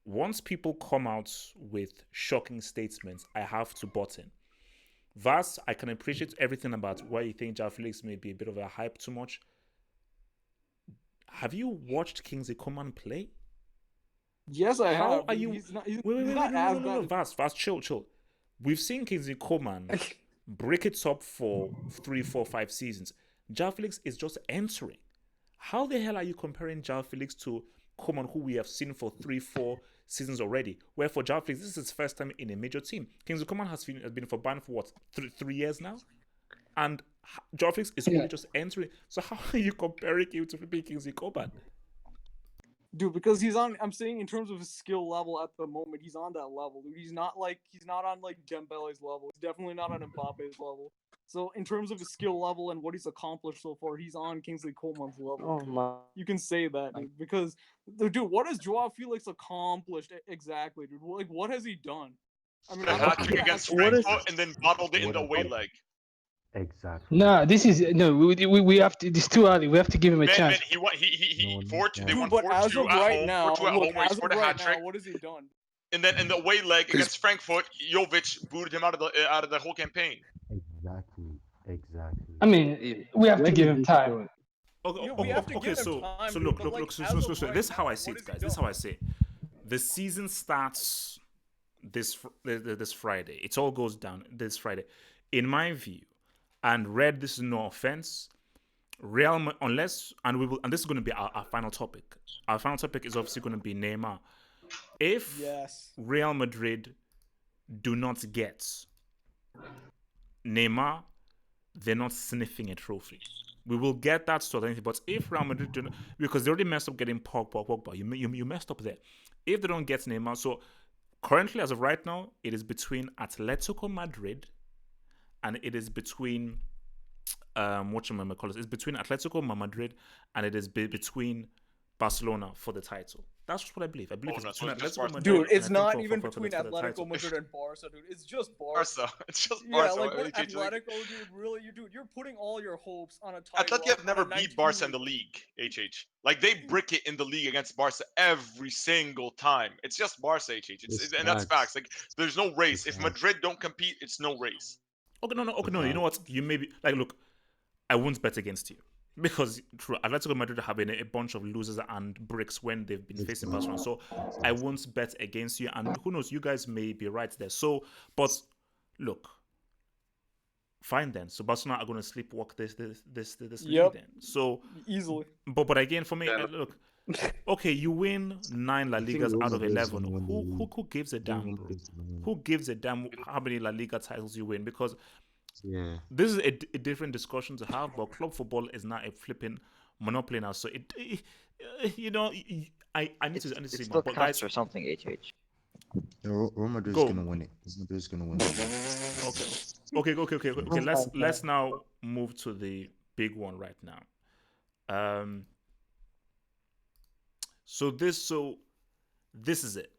once people come out with shocking statements, I have to button. Vas, I can appreciate everything about why you think Joao Felix may be a bit of a hype too much. Have you watched Kingsley Coman play? Yes, I How have. are dude. you? He's not. Wait, He's wait, not no, as no, no, no, bad. Vas, chill. We've seen Kingsley Coman break it up for 3, 4, 5 seasons. Joao Felix is just entering. How the hell are you comparing Joao Felix to Coman, who we have seen for 3, 4 seasons already? Where for Joao Felix, this is his first time in a major team. Kingsley Coman has been for Bayern for what, 3 years now? And Joao Felix is only just entering. So how are you comparing him to flipping Kingsley Coman? Dude, because he's on. I'm saying in terms of his skill level at the moment, he's on that level. Dude, he's not on like Dembele's level. He's definitely not on Mbappe's level. So in terms of his skill level and what he's accomplished so far, he's on Kingsley Coman's level. Oh my. You can say that, dude, because dude, what has Joao Felix accomplished exactly, dude? Like, what has he done? I mean, A I'm not hat trick gonna against ask What is- Frankfurt and then bottled it in What the I away think- leg. Exactly. No, this is no. We have to. It's too early. We have to give him a Man, chance. he won. No, They Dude, won but 4-2 as of at right home. now, 4-2 at look, home where he as of scored a right hat trick. now, what has he done? And then in the away leg against Frankfurt, Jovic booted him out of the whole campaign. Exactly. I mean, we have to give him time. Yeah, we have to Okay, give him so time, so dude, look, but, look, like, look. So, as so, of so, so right this is how now, I see what it, has he guys. This is done? how I see it. The season starts this Friday. It all goes down this Friday, in my view. And Red, this is no offense. Unless, and we will, and this is going to be our final topic. Our final topic is obviously going to be Neymar. If Yes. Real Madrid do not get Neymar, they're not sniffing a trophy. We will get that sort of thing. But if Real Madrid do not, because they already messed up getting Pogba, you messed up there. If they don't get Neymar, so currently as of right now, it is between Atletico Madrid and it is between it's between Atletico Madrid and it is between Barcelona for the title. That's just what I believe. I believe it's no, between so it's just Atletico Barca. Madrid. Dude, and it's I think not even between for the Atletico title. Madrid and Barca, dude. It's just Barca. Barca. It's just Yeah, Barca. like what What, Atletico, dude, really, you're putting all your hopes on a title. Atleti have never on a beat 19 Barca in the league, HH. Like, they brick it in the league against Barca every single time. It's just Barca, HH. And that's facts. Like, there's no race. If Madrid don't compete, it's no race. Okay, no. You know what? You maybe like look. I won't bet against you because true, Atletico Madrid have been a bunch of losers and bricks when they've been facing Barcelona. So I won't bet against you. And who knows? You guys may be right there. So, but look, fine then. So Barcelona are going to sleepwalk this league then. So easily. But again, for me, look. Okay, you win 9 La I think Ligas Real out of Madrid is 11. gonna win the Who league. gives a Real damn, bro? Madrid is gonna win. Who gives a damn how many La Liga titles you win? Because Yeah. this is a different discussion to have, but club football is not a flipping monopoly now. So you know, I need to It see still more. But counts guys, or something, HH. Real Madrid Go. is gonna win it. Real Madrid is gonna win it. okay. Let's now move to the big one right now. So this is it.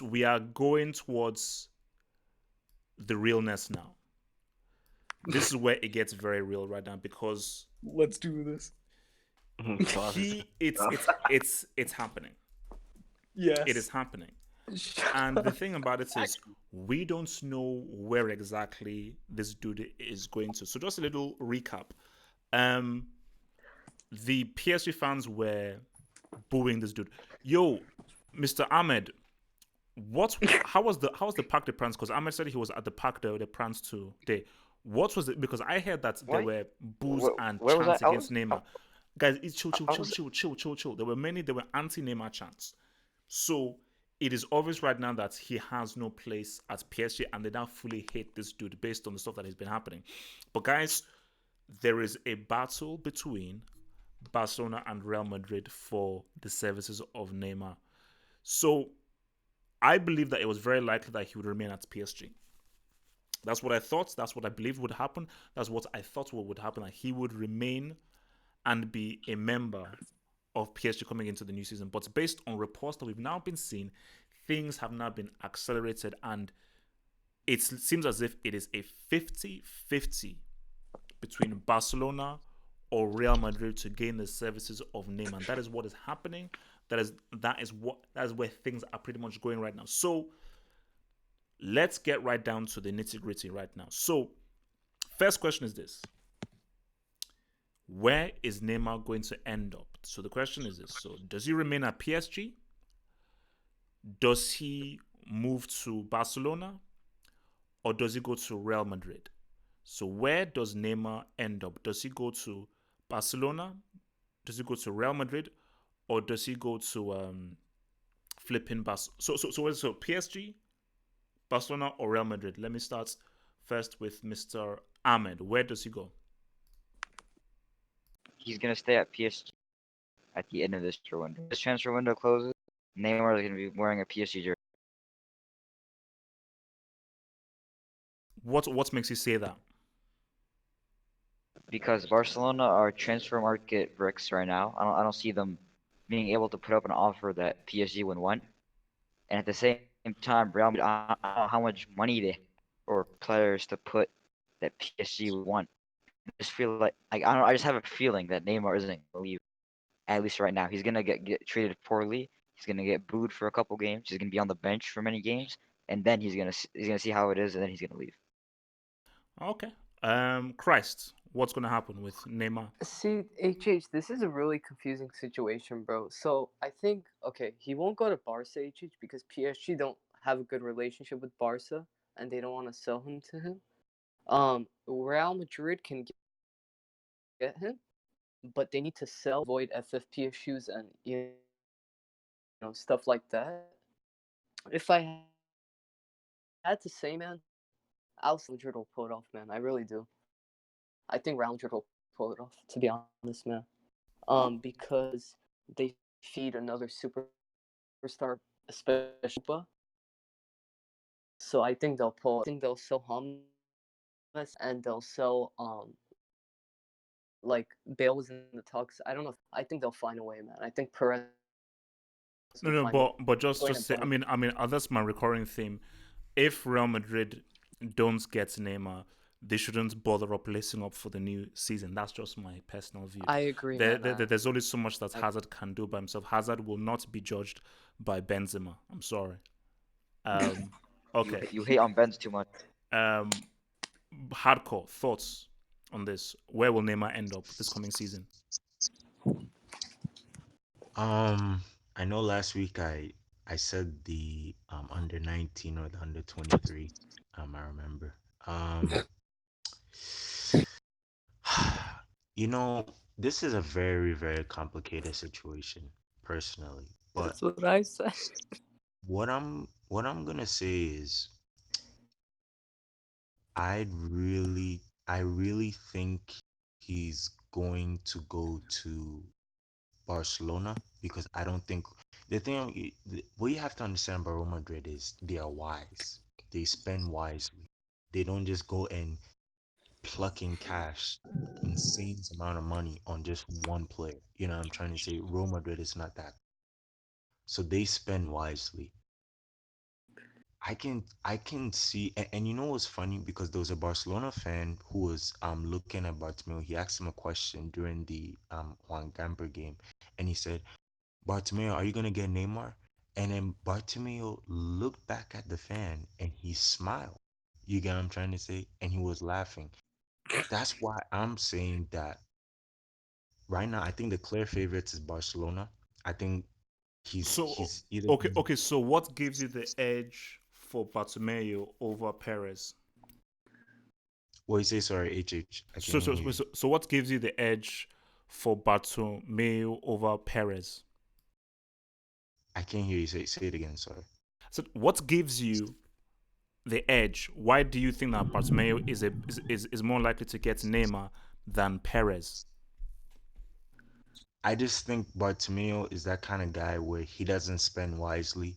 We are going towards the realness now. This is where it gets very real right now because Let's do this. it's happening. Yes. It is happening. And the thing about it is we don't know where exactly this dude is going to. So just a little recap. The PSG fans were booing this dude. Yo, Mr. Ahmed, how was the Parc des Princes? Because Ahmed said he was at the Parc des Princes today. What was it? Because I heard that there were boos and where was chants I? against Neymar. Guys, it's chill. There were anti-Neymar chants. So it is obvious right now that he has no place at PSG and they now fully hate this dude based on the stuff that has been happening. But guys, there is a battle between Barcelona and Real Madrid for the services of Neymar. So I believe that it was very likely that he would remain at PSG. That's what I thought. That's what I believed would happen. That's what I thought would happen, that he would remain and be a member of PSG coming into the new season. But based on reports that we've now been seeing, things have now been accelerated and it seems as if it is a 50-50 between Barcelona or Real Madrid to gain the services of Neymar. And that is what is happening. That is where things are pretty much going right now. So let's get right down to the nitty gritty right now. So, first question is this: where is Neymar going to end up? So the question is this: so does he remain at PSG? Does he move to Barcelona, or does he go to Real Madrid? So where does Neymar end up? Does he go to Barcelona? Does he go to Real Madrid, or does he go to flipping Bas? So PSG, Barcelona, or Real Madrid? Let me start first with Mr. Ahmed. Where does he go? He's gonna stay at PSG at the end of this transfer window. This transfer window closes. Neymar is gonna be wearing a PSG jersey. What makes you say that? Because Barcelona are transfer market bricks right now. I don't see them being able to put up an offer that PSG would want. And at the same time, Real Madrid, I don't know how much money they or players to put that PSG would want. I just feel like I don't know, I just have a feeling that Neymar isn't gonna leave. At least right now, he's gonna get treated poorly. He's gonna get booed for a couple games. He's gonna be on the bench for many games, and then he's gonna see how it is, and then he's gonna leave. Okay. Christ, what's gonna happen with Neymar? See, HH, this is a really confusing situation, bro. So I think, okay, he won't go to Barca, HH, because PSG don't have a good relationship with Barca, and they don't want to sell him to him. Real Madrid can get him, but they need to sell, avoid FFP issues and stuff like that. If I had to say, man, Al Madrid will pull it off, man. I really do. I think Real Madrid will pull it off, to be honest, man. Because they feed another superstar, especially. So I think they'll pull. I think they'll sell Hummus and they'll sell like Bale was in the talks. I don't know. I think they'll find a way, man. I think Perez No, will no, find a way. but just Going to to say, buy. that's my recurring theme. If Real Madrid don't get Neymar, they shouldn't bother replacing up for the new season. That's just my personal view. I agree, man. There's only so much that Hazard can do by himself. Hazard will not be judged by Benzema. I'm sorry. Okay. You hate on Benz too much. Um, Hardcore thoughts on this. Where will Neymar end up this coming season? I know last week I said the under 19 or the under 23. I remember. You know, this is a very, very complicated situation, personally. But That's what I said. what I'm gonna say is I really think he's going to go to Barcelona because I don't think what you have to understand about Real Madrid is they are wise. They spend wisely. They don't just go and plucking cash, insane amount of money on just one player. You know what I'm trying to say? Real Madrid is not that. So they spend wisely. I can see and you know what's funny because there was a Barcelona fan who was looking at Bartomeu. He asked him a question during the Juan Gamper game and he said, Bartomeu, are you gonna get Neymar? And then Bartomeu looked back at the fan and he smiled. You get what I'm trying to say? And he was laughing. That's why I'm saying that right now I think the clear favorites is Barcelona. I think he's So he's either okay. So what gives you the edge for Bartomeu over Perez? what you say, sorry, HH. I So can so hear so, you. so what gives you the edge for Bartomeu over Perez? I can't hear you. Say it again, sorry. So what gives you the edge? Why do you think that Bartomeu is more likely to get Neymar than Perez? I just think Bartomeu is that kind of guy where he doesn't spend wisely.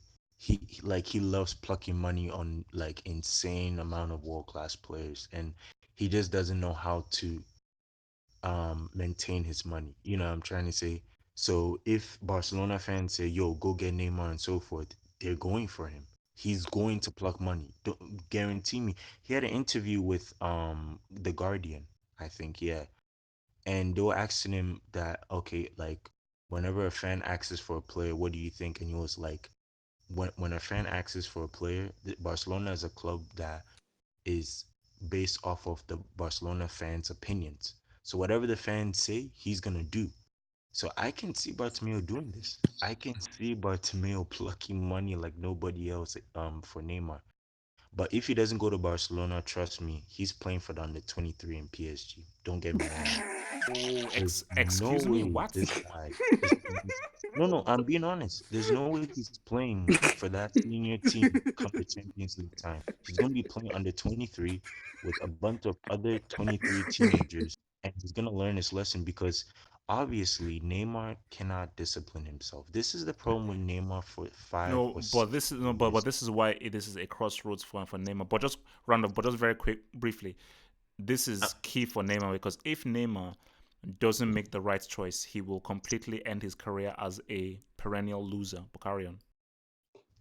Like he loves plucking money on like insane amount of world class players, and he just doesn't know how to maintain his money. You know what I'm trying to say? So if Barcelona fans say, "Yo, go get Neymar" and so forth, they're going for him. He's going to pluck money. Don't guarantee me. He had an interview with the Guardian, I think, yeah, and they were asking him that, okay, like whenever a fan asks for a player, what do you think? And he was like, when a fan asks for a player, Barcelona is a club that is based off of the Barcelona fans' opinions. So whatever the fans say, he's gonna do. So I can see Bartomeu doing this. I can see Bartomeu plucking money like nobody else for Neymar. But if he doesn't go to Barcelona, trust me, he's playing for the under 23 in PSG. Don't get me wrong. Oh, There's no excuse me, way what? this guy is playing. No, no, I'm being honest. There's no way he's playing for that senior team come the Champions League time. He's going to be playing under 23 with a bunch of other 23 teenagers, and he's going to learn his lesson because obviously Neymar cannot discipline himself. This is the problem with Neymar for five No, or but this is no, but years. this is why this is a crossroads for Neymar. But just round up, but just very quick, briefly, this Uh, is key for Neymar because if Neymar doesn't make the right choice, he will completely end his career as a perennial loser. But carry on.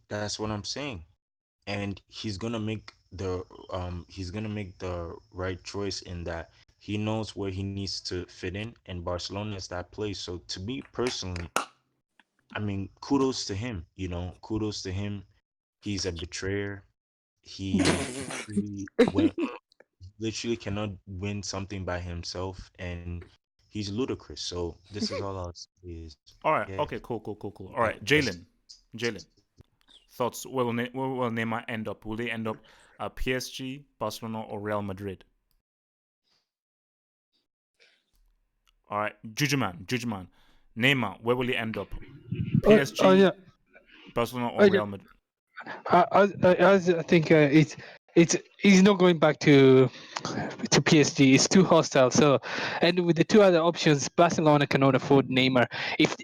That's what I'm saying. And he's gonna make the right choice in that he knows where he needs to fit in, and Barcelona is that place. So to me personally, I mean, kudos to him. Kudos to him. He's a betrayer. He literally went, literally cannot win something by himself, and he's ludicrous. So this is all I'll say is, All right. yeah, Okay. Cool. All that, right. that's Jalen. Thoughts? Where will Neymar end up? Will they end up at PSG, Barcelona, or Real Madrid? All right. Jujuman. Neymar. Where will he end up? Yeah. PSG, Barcelona, or Real Madrid? I think it's he's not going back to PSG. It's too hostile. So, and with the two other options, Barcelona cannot afford Neymar.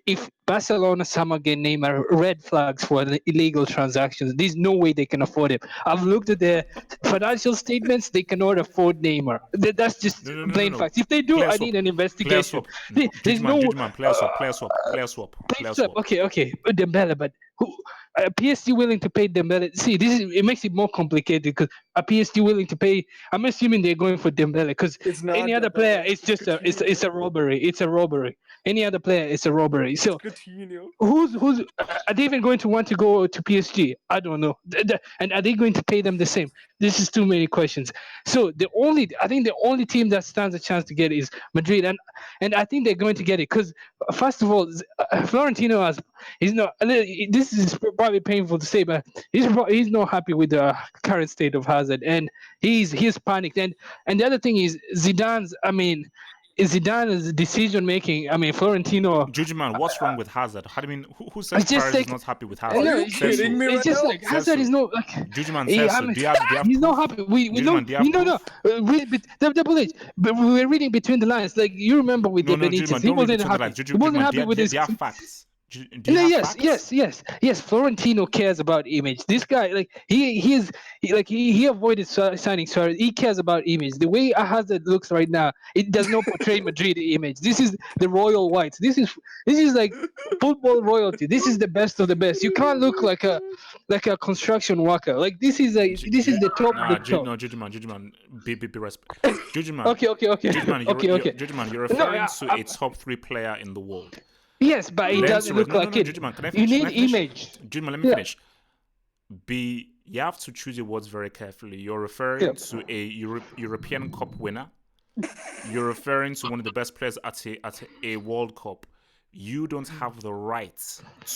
If Barcelona somehow get Neymar, red flags for illegal transactions. There's no way they can afford him. I've looked at their financial statements. They cannot afford Neymar. That's just plain No. facts. If they do, Player I swap. need an Player investigation. swap. There's no Jujuman. Player swap. Okay, Dembele, but who PSG willing to pay Dembele? See, it makes it more complicated because a PSG willing to pay. I'm assuming they're going for Dembele because It's any not other player, Dembele. it's just Coutinho. it's a robbery. It's a robbery. Any other player, it's a robbery. It's So Coutinho. who's are they even going to want to go to PSG? I don't know. And are they going to pay them the same? This is too many questions. So I think the only team that stands a chance to get is Madrid, and I think they're going to get it because first of all, Florentino has he's not. This is probably painful to say, but he's not happy with the current state of Hazard, and he's panicked. And the other thing is Zidane's. I mean, Zidane's decision making. I mean, Florentino. Jujuman, what's wrong with Hazard? How do you mean? Who says It's just Paris is like not happy with Are Hazard? no, you Says kidding so. me it's right just now? like Says Hazard so. is not like Jujuman says so. I'm, Do you have he's not proof? happy. We know Jujuman, do you have no proof? double H, but we were reading between the lines. Like you remember with the No, Benitez, Jujuman, he don't read wasn't between the happy. lines. He wasn't Jujuman, happy with do his. you have facts? Do you No, have facts? yes. Florentino cares about image. This guy, like he avoided signing Suarez. He cares about image. The way Hazard looks right now, it does not portray Madrid image. This is the royal whites. This is like football royalty. This is the best of the best. You can't look like a construction worker. Like this is the top of the top. No, Jujuman, be respect. Jujuman, Okay. Jujuman, Okay. Jujuman, you're No, referring to a top 3 player in the world. yes, but it Learn doesn't to look no, like it. Jujuman, can I You finish? need image. Jujuman, let me Yeah. finish. You have to choose your words very carefully. You're referring Yeah. to a European Cup winner. You're referring to one of the best players at a World Cup. You don't have the right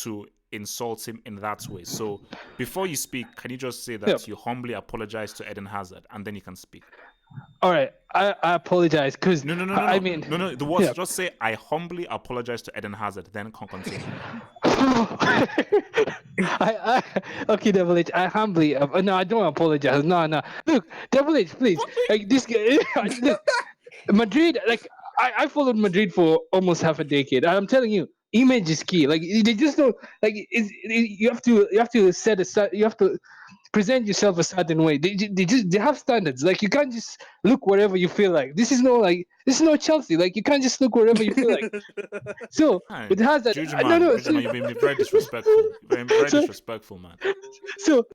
to insult him in that way. So before you speak, can you just say that Yeah. you humbly apologize to Eden Hazard, and then you can speak? All right, I apologize because No. I mean, The words, yeah. just say I humbly apologize to Eden Hazard, then continue. Okay, Devil H. I humbly no, I don't apologize. No. Look, Devil H, please. Like this guy, look, Madrid. Like I followed Madrid for almost half a decade. I'm telling you, image is key. Like they just don't like. You have to set aside. You have to present yourself a certain way. They have standards. Like you can't just look wherever you feel like. This is no Chelsea. Like you can't just look wherever you feel like. So Hi, it has that. Jujuman, you've been very disrespectful. Very So- disrespectful, man. So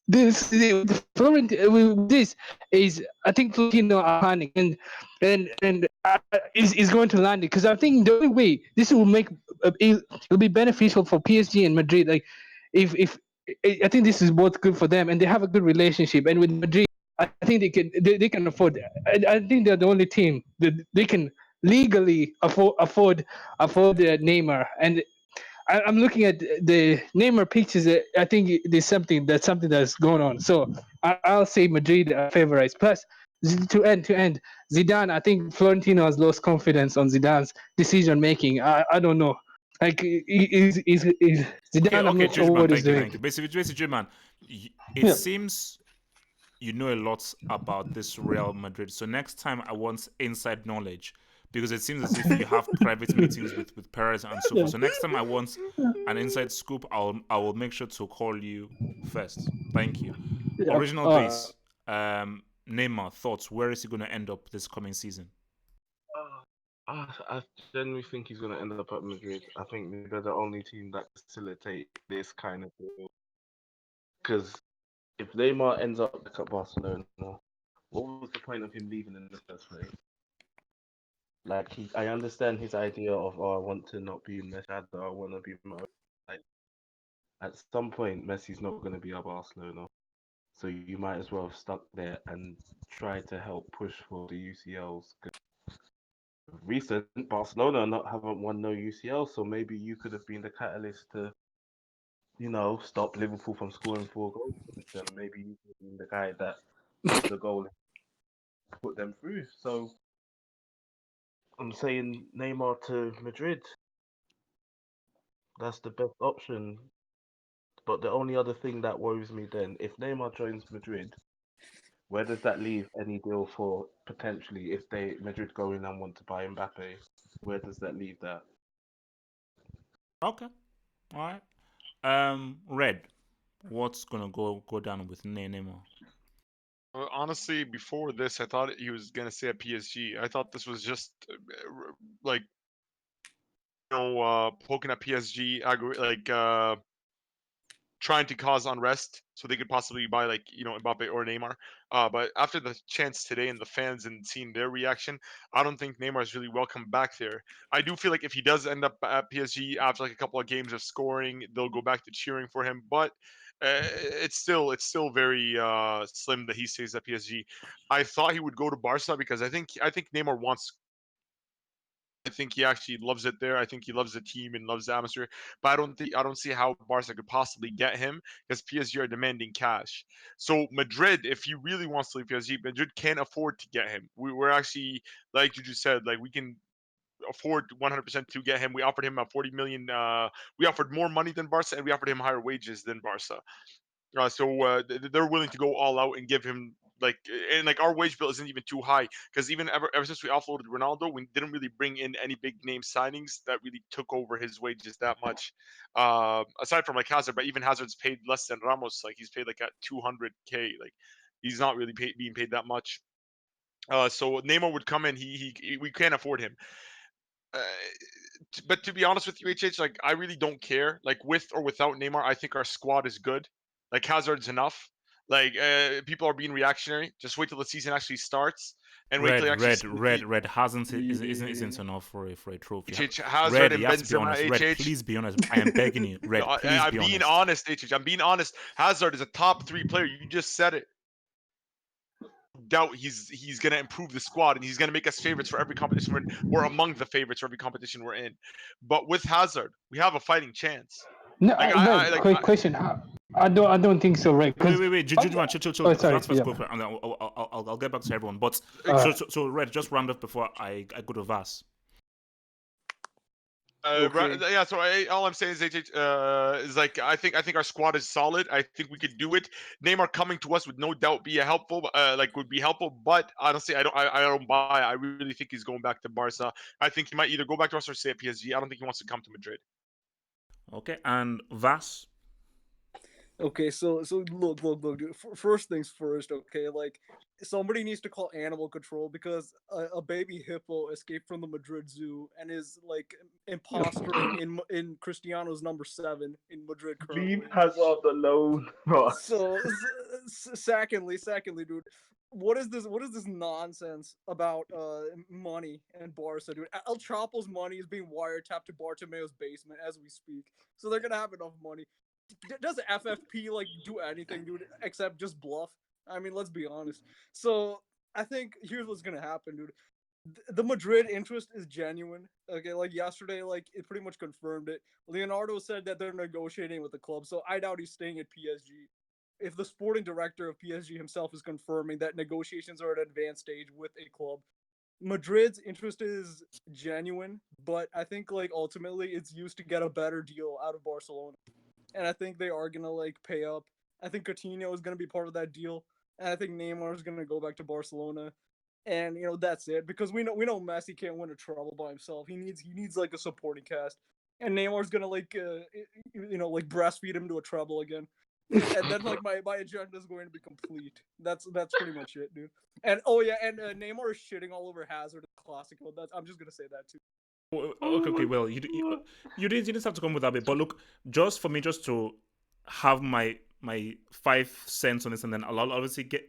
the Florent with this is I think Florentino are panic and is going to land it because I think the only way this will make it'll be beneficial for PSG and Madrid. Like if I think this is both good for them, and they have a good relationship. And with Madrid, I think they can afford. I think they're the only team that they can legally afford Neymar. And I'm looking at the Neymar pictures. I think there's something that's going on. So I'll say Madrid are favorites. Plus, to end, Zidane. I think Florentino has lost confidence on Zidane's decision making. I don't know. Like is Okay, Zidane? I'm okay, not sure Judgman, what he's thank you, doing. thank you. Basically, Judgman, it Yeah. seems you know a lot about this Real Madrid. So next time I want inside knowledge because it seems as if you have private meetings with Perez and so forth. So next time I want an inside scoop, I will make sure to call you first. Thank you. Yeah. Original base, Neymar, thoughts. Where is he going to end up this coming season? I genuinely think he's going to end up at Madrid. I think they're the only team that facilitate this kind of deal. Because if Neymar ends up back at Barcelona, what was the point of him leaving in the first place? Like, I understand his idea of, I want to not be Messi, I want to be my own. Like, at some point, Messi's not going to be at Barcelona. So you might as well have stuck there and try to help push for the UCLs. Recent Barcelona haven't won no UCL, so maybe you could have been the catalyst to, stop Liverpool from scoring 4 goals. And maybe you could have been the guy that put the goal and put them through. So I'm saying Neymar to Madrid. That's the best option. But the only other thing that worries me then, if Neymar joins Madrid, where does that leave any deal for potentially if Madrid go in and want to buy Mbappe? Where does that leave that? Okay, all right. Red, what's gonna go down with Neymar? Honestly, before this, I thought he was gonna say at PSG. I thought this was just like poking at PSG, trying to cause unrest so they could possibly buy Mbappe or Neymar. But after the chance today and the fans and seeing their reaction, I don't think Neymar is really welcome back there. I do feel like if he does end up at PSG after like a couple of games of scoring, they'll go back to cheering for him. But it's still very slim that he stays at PSG. I thought he would go to Barca because I think Neymar wants. I think he actually loves it there. I think he loves the team and loves the atmosphere. But I don't see how Barca could possibly get him because PSG are demanding cash. So Madrid, if he really wants to leave PSG, Madrid can't afford to get him. We're actually, like you just said, like we can afford 100% to get him. We offered him a 40 million. We offered more money than Barca, and we offered him higher wages than Barca. So they're willing to go all out and give him and our wage bill isn't even too high because even ever since we offloaded Ronaldo, we didn't really bring in any big name signings that really took over his wages that much. Aside from like Hazard, but even Hazard's paid less than Ramos. Like he's paid like at 200K. Like he's not really being paid that much. So Neymar would come in. We can't afford him. Uh, but to be honest with you, HH, like I really don't care. Like with or without Neymar, I think our squad is good. Like Hazard's enough. Like people are being reactionary. Just wait till the season actually starts and wait till Red, you actually red, see red, red hasn't isn't enough for a trophy. HH Hazard Red, you and have to be Benzema. honest. Red, HH. please be honest. I am begging you. No, Red, please I'm be being honest. honest, HH. I'm being honest. Hazard is a top 3 player. You just said it. Doubt he's gonna improve the squad and he's gonna make us favorites for every competition we're in, or among the favorites for every competition we're in. But with Hazard, we have a fighting chance. No, Like Red. Quick question. I don't think so, Red. Wait, Because wait, wait, Jujuman, chill. oh, The sorry. transfer Yeah. go for, and I'll get back to everyone. But Uh, so Red, just round up before I go to Vas. Okay. Yeah. So all I'm saying is like I think our squad is solid. I think we could do it. Neymar coming to us would no doubt be would be helpful. But honestly, I don't buy. I really think he's going back to Barca. I think he might either go back to us or stay at PSG. I don't think he wants to come to Madrid. Okay, and Vas. Okay, so look, dude. First things first, okay? Like somebody needs to call animal control because a baby hippo escaped from the Madrid zoo and is like impostering in Cristiano's number 7 in Madrid Leave currently. Hazard alone, Ross. So, secondly, dude, what is this? What is this nonsense about money and Barca, dude? El Chapo's money is being wiretapped to Bartomeo's basement as we speak, so they're gonna have enough money. does FFP like do anything, dude, except just bluff? I mean, let's be honest. So I think here's what's gonna happen, dude. The Madrid interest is genuine. Okay, like yesterday, like it pretty much confirmed it. Leonardo said that they're negotiating with the club, so I doubt he's staying at PSG. If the sporting director of PSG himself is confirming that negotiations are at an advanced stage with a club, Madrid's interest is genuine, but I think like ultimately it's used to get a better deal out of Barcelona. And I think they are gonna like pay up. I think Coutinho is gonna be part of that deal. And I think Neymar is gonna go back to Barcelona. And that's it. Because we know Messi can't win a treble by himself. He needs like a supporting cast. And Neymar's gonna like like breastfeed him to a treble again. And then like my agenda is going to be complete. That's pretty much it, dude. And oh yeah, and Neymar is shitting all over Hazard at the Classico. I'm just gonna say that too. Okay, well, you didn't have to come with that bit, but look, just for me, just to have my 5 cents on this, and then I'll obviously give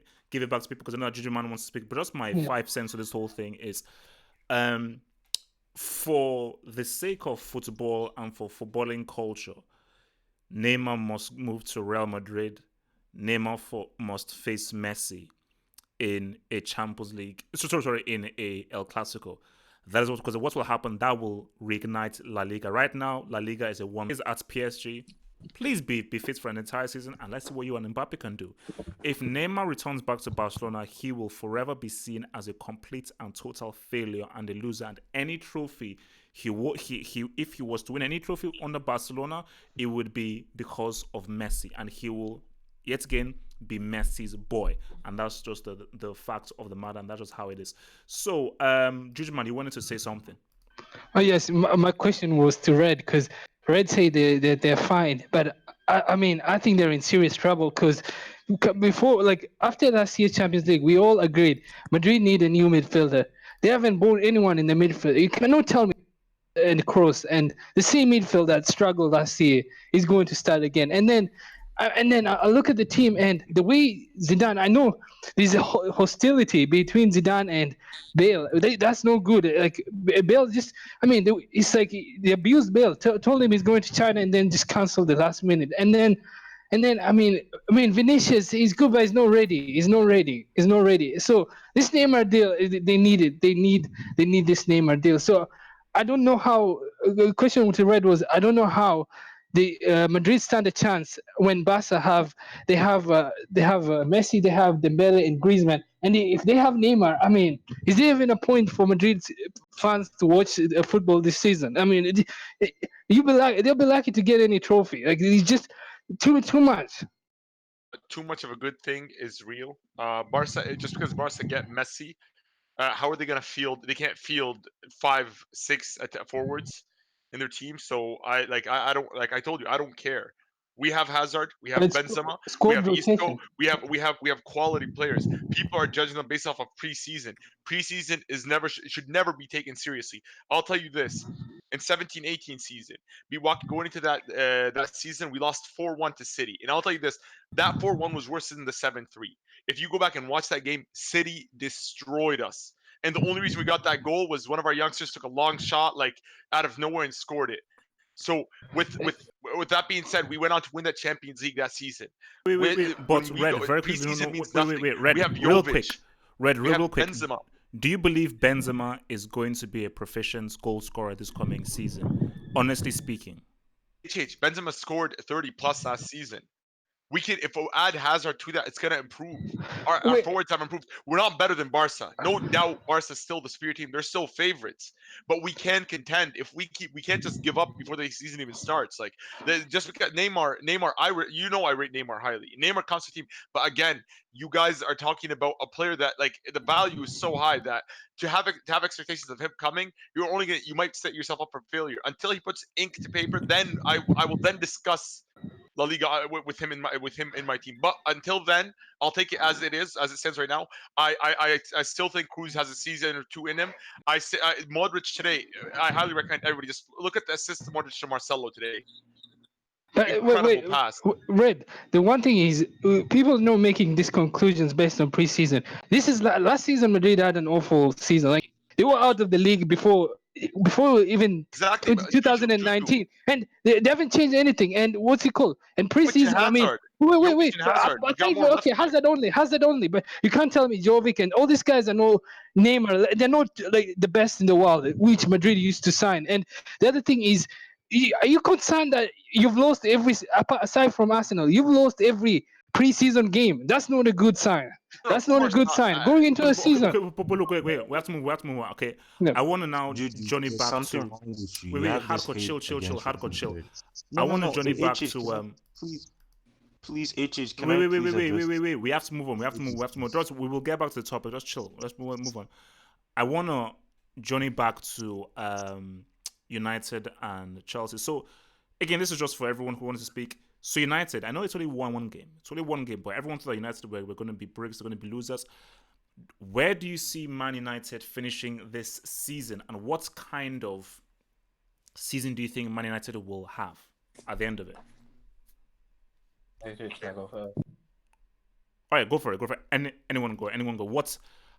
it back to people because I know Juju Man wants to speak. But just my 5 cents on this whole thing is, for the sake of football and for footballing culture, Neymar must move to Real Madrid. Neymar must face Messi in a Champions League. Sorry, in a El Clasico. That is because what will happen. That will reignite La Liga. Right now, La Liga is is at PSG. Please be fit for an entire season, and let's see what you and Mbappe can do. If Neymar returns back to Barcelona, he will forever be seen as a complete and total failure and a loser. And any trophy if he was to win any trophy under Barcelona, it would be because of Messi, and he will yet again be Messi's boy, and that's just the fact of the matter, and that's just how it is. So, Jujuman, you wanted to say something? Oh yes, my question was to Red because Red say they're fine, but I mean I think they're in serious trouble because before like after last year's Champions League, we all agreed Madrid need a new midfielder. They haven't bought anyone in the midfield. You cannot tell me and Kroos and the same midfield that struggled last year is going to start again. And then I look at the team and the way Zidane. I know there's a hostility between Zidane and Bale. That's no good. Like Bale just. I mean, it's like they abused Bale. Told him he's going to China and then just canceled the last minute. And then I mean Vinicius. He's good, but he's not ready. He's not ready. He's not ready. So this Neymar deal, they need it. They need this Neymar deal. So I don't know how. The question to Red was I don't know how the Madrid stand a chance when Barca have Messi, they have Dembele and Griezmann, and if they have Neymar, I mean, is there even a point for Madrid fans to watch football this season? I mean, they'll be lucky to get any trophy. Like it's just too much. Too much of a good thing is real. Barca, just because Barca get Messi, how are they gonna field? They can't field 5, 6 forwards in their team. So I don't like. I told you, I don't care. We have Hazard, we have But it's Benzema, we squad have Isco, rotation. we have quality players. People are judging them based off of preseason. Preseason is never should never be taken seriously. I'll tell you this: in 17-18 season, going into that season, we lost 4-1 to City, and I'll tell you this: that 4-1 was worse than the 7-3. If you go back and watch that game, City destroyed us. And the only reason we got that goal was one of our youngsters took a long shot like out of nowhere and scored it. So with that being said, we went on to win that Champions League that season. Wait. But Red, very quickly, preseason means wait, nothing. Red, We have real Jovic. quick. Red, We have real quick. Benzema. Do you believe Benzema is going to be a proficient goal scorer this coming season? Honestly speaking. Benzema scored 30 plus last season. We can, if we add Hazard to that, it's gonna improve. Our Wait, forwards have improved. We're not better than Barca. No doubt, Barca's still the spirit team. They're still favorites, but we can contend if we can't just give up before the season even starts. Like just because Neymar, I rate Neymar highly. Neymar comes to the team, but again, you guys are talking about a player that like the value is so high that to have expectations of him coming, you might set yourself up for failure until he puts ink to paper. Then I will then discuss La Liga with him in my team. But until then, I'll take it as it is, as it stands right now. I still think Cruz has a season or two in him. Modric today, I highly recommend everybody just look at the assist to Modric to Marcelo today. Incredible pass. Red. The one thing is, people know making these conclusions based on preseason. This is last season. Madrid had an awful season. Like they were out of the league before before even Exactly. But Juju, 2019, and they haven't changed anything. And what's it called? And Jokic and preseason, I mean, Hazard. wait. Jokic and Hazard. You got Aside more from, left okay, back. Hazard only, but you can't tell me Jovic and all these guys are no Neymar. They're not like the best in the world, which Madrid used to sign. And the other thing is, are you concerned that you've lost aside from Arsenal, you've lost every preseason game? That's not a good sign. No, That's of not a course good not. sign going into a season. But look, wait. We have to move. We have to move on. Okay, Yeah. I want to now Juju, Johnny there's back something to. wrong with you. Wait, You wait. have this Hardcore, hate chill. against Real Hardcore, chill. Madrid. I No, no, want to no. Johnny back HH, to please, HH, can Wait, I wait, wait, please wait, wait, address? wait, wait. We have to move on. We have to move. We have to move. Just, we will get back to the topic. Just chill. Let's move on. I want to Johnny back to United and Chelsea. So again, this is just for everyone who wants to speak. So United, I know it's only one game. It's only one game, but everyone thought United were going to be bricks. They're going to be losers. Where do you see Man United finishing this season, and what kind of season do you think Man United will have at the end of it? All right, go for it. Anyone go.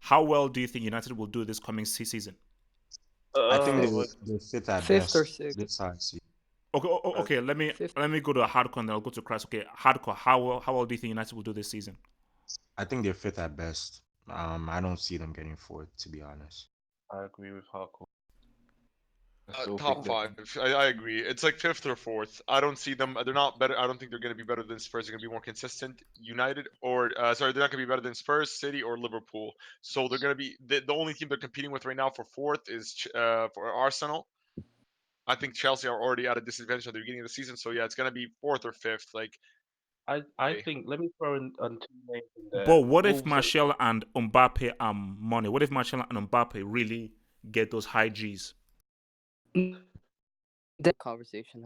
How well do you think United will do this coming season? I think they're fifth at Fifth or best. sixth. This I see. Okay. Let me go to hardcore and then I'll go to Christ. Okay, hardcore. How well do you think United will do this season? I think they're fifth at best. I don't see them getting fourth, to be honest. I agree with Hardcore. Top five. I agree. It's like fifth or fourth. I don't see them. They're not better. I don't think they're going to be better than Spurs. They're going to be more consistent. United or sorry, they're not going to be better than Spurs, City, or Liverpool. So they're going to be the only team they're competing with right now for fourth is for Arsenal. I think Chelsea are already at a disadvantage at the beginning of the season. So yeah, it's going to be fourth or fifth. Like I think let me throw in two names in there. But what if Wolves Martial and Mbappe are money? What if Martial and Mbappe really get those high G's? That conversation.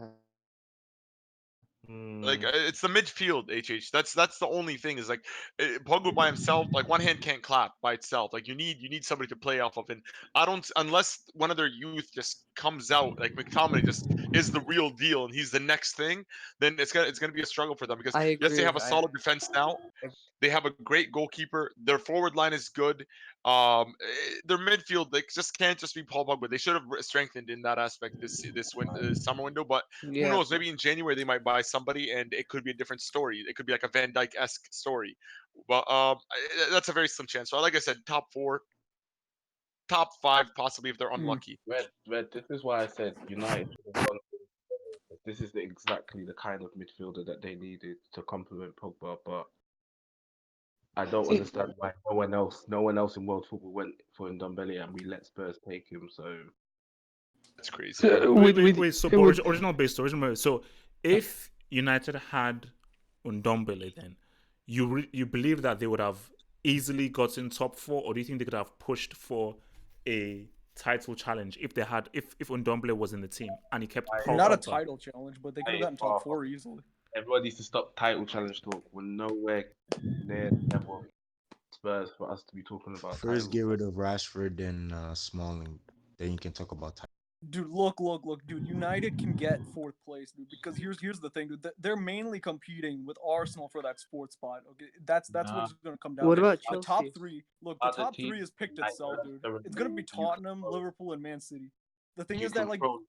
Like it's the midfield, HH. That's the only thing is like Pogba by himself. Like one hand can't clap by itself. Like you need somebody to play off of. And I don't unless one of their youth just comes out like McTominay just is the real deal and he's the next thing. Then it's gonna be a struggle for them because I yes, they agree. have a solid defense now. They have a great goalkeeper. Their forward line is good. Their midfield they just can't just be Paul Pogba. They should have strengthened in that aspect this summer window. But who knows? Maybe in January they might buy somebody, and it could be a different story. It could be like a Van Dijk-esque story. But that's a very slim chance. So like I said, top four, top five, possibly if they're unlucky. Red, this is why I said United should have gone. This is exactly the kind of midfielder that they needed to complement Pogba, but I don't understand why no one else in world football went for Ndombele and we let Spurs take him. So That's crazy. Wait. So original base. So if United had Ndombele, then you believe that they would have easily gotten top four, or do you think they could have pushed for a title challenge if Ndombele was in the team and he kept Not a title challenge, but they could have gotten top four easily. Everyone needs to stop title challenge talk. We're nowhere near the level of Spurs for us to be talking about First, titles. get rid of Rashford and Smalling. Then you can talk about title. Dude, look, dude. United can get fourth place, dude. Because here's the thing, dude. They're mainly competing with Arsenal for that fourth spot. Okay, that's what it's gonna come down. What to. about The Chelsea? top three? Look, the Other top teams three has picked like itself, dude. the It's gonna be you Tottenham, control- Liverpool, and Man City. The thing you is that like control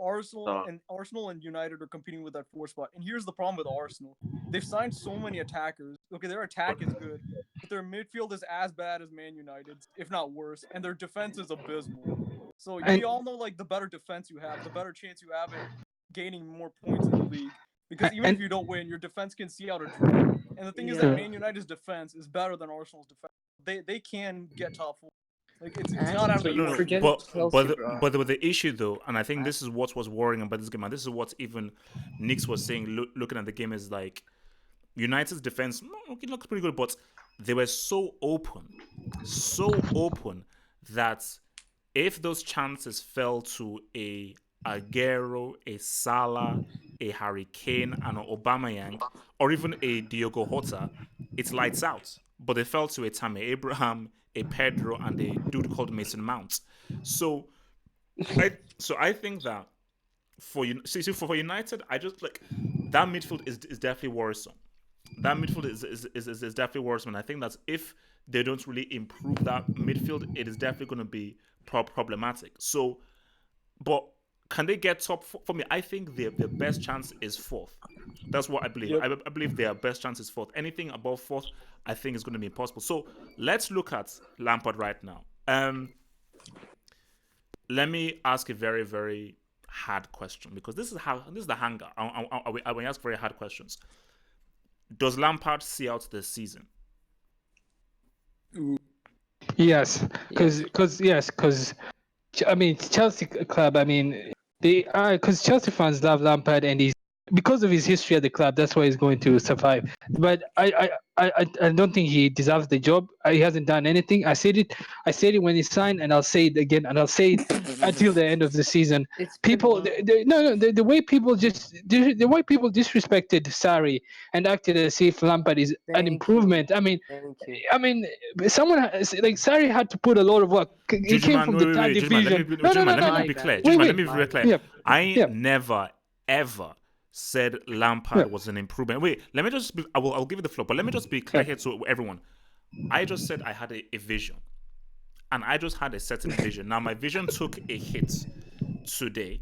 Arsenal and United are competing with that fourth spot. And here's the problem with Arsenal: they've signed so many attackers. Okay, their attack is good, but their midfield is as bad as Man United's, if not worse, and their defense is abysmal. So we all know like the better defense you have, the better chance you have at gaining more points in the league. Because even if you don't win, your defense can see out a draw. And the thing is that Man United's defense is better than Arsenal's defense. They can get top four. Like it's not out of the No, question. but the issue though, and I think this is what was worrying about this game, and this is what even Nix was saying, looking at the game, is like United's defense looks pretty good, but they were so open that if those chances fell to a Aguero, a Salah, a Harry Kane, and an Aubameyang, or even a Diogo Jota, it's lights out. But they fell to a Tammy Abraham, a Pedro, and a dude called Mason Mount. So I think that for United, I just like that midfield is definitely worrisome. That midfield is definitely worrisome. And I think that if they don't really improve that midfield, it is definitely going to be problematic. So But can they get top four? For me, I think their best chance is fourth. That's what I believe. Yep. I believe their best chance is fourth. Anything above fourth, I think is going to be impossible. So let's look at Lampard right now. Let me ask a very, very hard question because this is the hangar. I will ask very hard questions. Does Lampard see out this season? Yes, Yes. because I mean Chelsea club. I mean because Chelsea fans love Lampard and he's because of his history at the club. That's why he's going to survive. But I don't think he deserves the job. He hasn't done anything. I said it when he signed, and I'll say it again, and I'll say it until the end of the season. It's been People, the way people the way people disrespected Sarri and acted as if Lampard is an Thank you. improvement. Thank you. I mean, someone like Sarri had to put a lot of work. He came Jujuman, from the third wait, Jujuman, division. No, no, no, no, let me no. My be bad. clear. Wait, Jujuman, wait. let me be very clear. Yeah, I yeah, never ever said Lampard yeah, was an improvement. Wait, let me just be, I'll give you the floor, but let me just be clear yeah. here to everyone. I just said I had a vision, and I just had a certain vision. Now my vision took a hit today,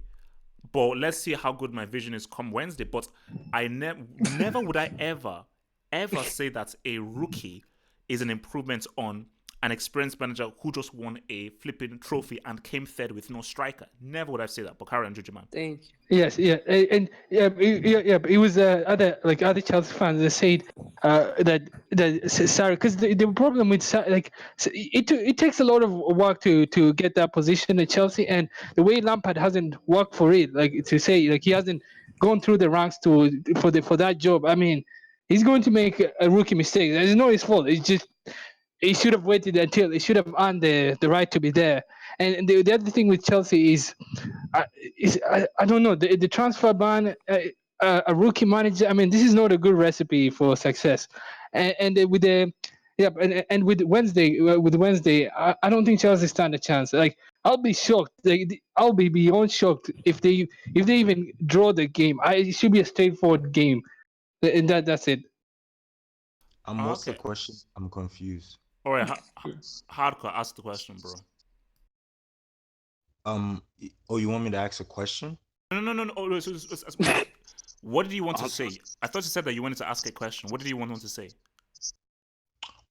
but let's see how good my vision is come Wednesday. But never would I ever say that a rookie is an improvement on an experienced manager who just won a flipping trophy and came third with no striker. Never would I say that. But carry on, Jujuman. Thank you. Yes, yeah, and yeah. But it was other Chelsea fans that said that sorry, because the problem with it takes a lot of work to get that position at Chelsea, and the way Lampard hasn't worked for it, like to say like he hasn't gone through the ranks for that job. I mean, he's going to make a rookie mistake. It's not his fault. It's just he should have waited until he should have earned the right to be there. And the other thing with Chelsea I don't know the transfer ban, a rookie manager. I mean, this is not a good recipe for success. And with the yeah, and with Wednesday, I don't think Chelsea stand a chance. Like I'll be shocked. I'll be beyond shocked if they even draw the game. It should be a straightforward game, and that's it. What's the Okay. question? I'm confused. All right. Hardcore, ask the question, bro. Oh, you want me to ask a question? No. Oh, what did you want to say? I thought you said that you wanted to ask a question. What did you want to say?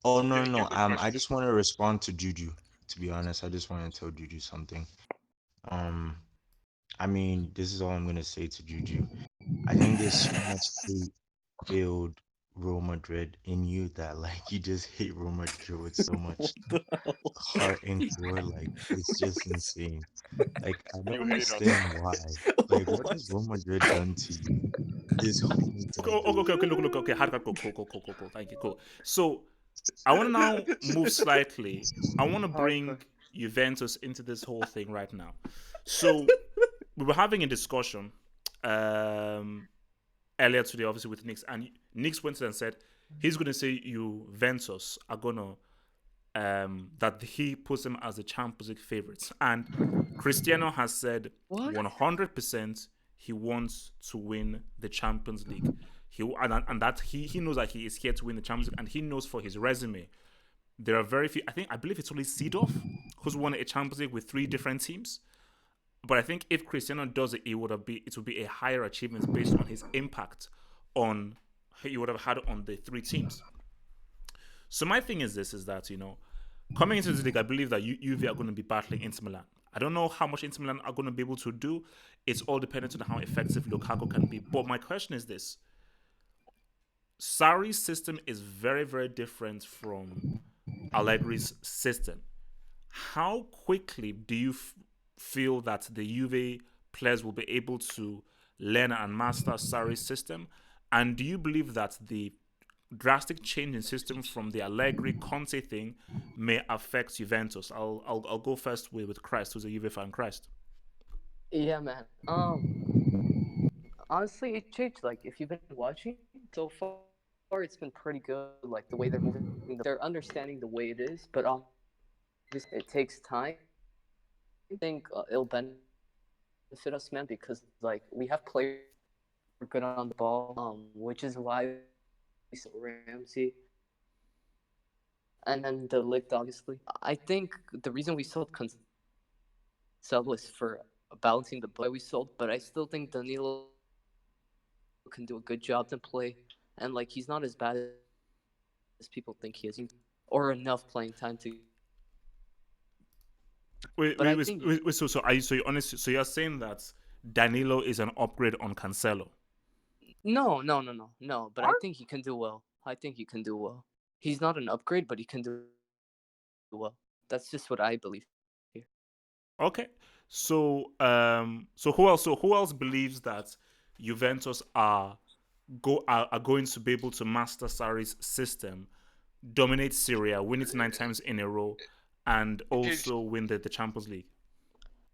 Oh, Yeah, no, yeah, no. good I question. just want to respond to Juju. To be honest, I just want to tell Juju something. Um, I mean, this is all I'm gonna say to Juju. I think there's so much hate filled Real Madrid in you that like you just hate Real Madrid with so What much the hell? heart and core. Like it's just insane. Like I don't You hate us. understand why. Like what has Real Madrid done to you this whole Okay, entire okay. Look. Okay, hardcore. Cool. Thank you. Cool. So I want to now move slightly. I want to Hardcore. bring Juventus into this whole thing right now. So we were having a discussion earlier today, obviously with Nix, and Nix went and said he's going to say Juventus are going to that he puts them as the Champions League favorites, and Cristiano has said What? 100% he wants to win the Champions League. And that he knows that he is here to win the Champions League, and he knows for his resume there are very few. I believe it's only Seedorf who's won a Champions League with 3 different teams. But I think if Cristiano does it, it would be a higher achievement based on his impact on he would have had on the 3 teams. So my thing is this: is that coming into this league, I believe that Juve are going to be battling Inter Milan. I don't know how much Inter Milan are going to be able to do. It's all dependent on how effective Lukaku can be. But my question is this: Sarri's system is very, very different from Allegri's system. How quickly do you feel that the Juve players will be able to learn and master Sarri's system? And do you believe that the drastic change in system from the Allegri Conte thing may affect Juventus? I'll go first with Christ, who's a Juve fan. Christ. Yeah, man. Honestly, it changed. Like, if you've been watching so far, it's been pretty good. Like the way they're moving, they're understanding the way it is. But obviously, it takes time. I think it'll benefit us, man, because like we have players who are good on the ball, which is why we saw Ramsey and then the licked. Obviously, I think the reason we sold Cancelo is for balancing the play we sold, but I still think Danilo can do a good job to play, and like he's not as bad as people think he is, or enough playing time to. Wait, But I wait, think wait, wait, so you're saying that Danilo is an upgrade on Cancelo? no. But I think he can do well. I think he can do well. He's not an upgrade, but he can do well. That's just what I believe here. Okay. So who else believes that Juventus are going to be able to master Sarri's system, dominate Syria, win it 9 times in a row, and also win the Champions League?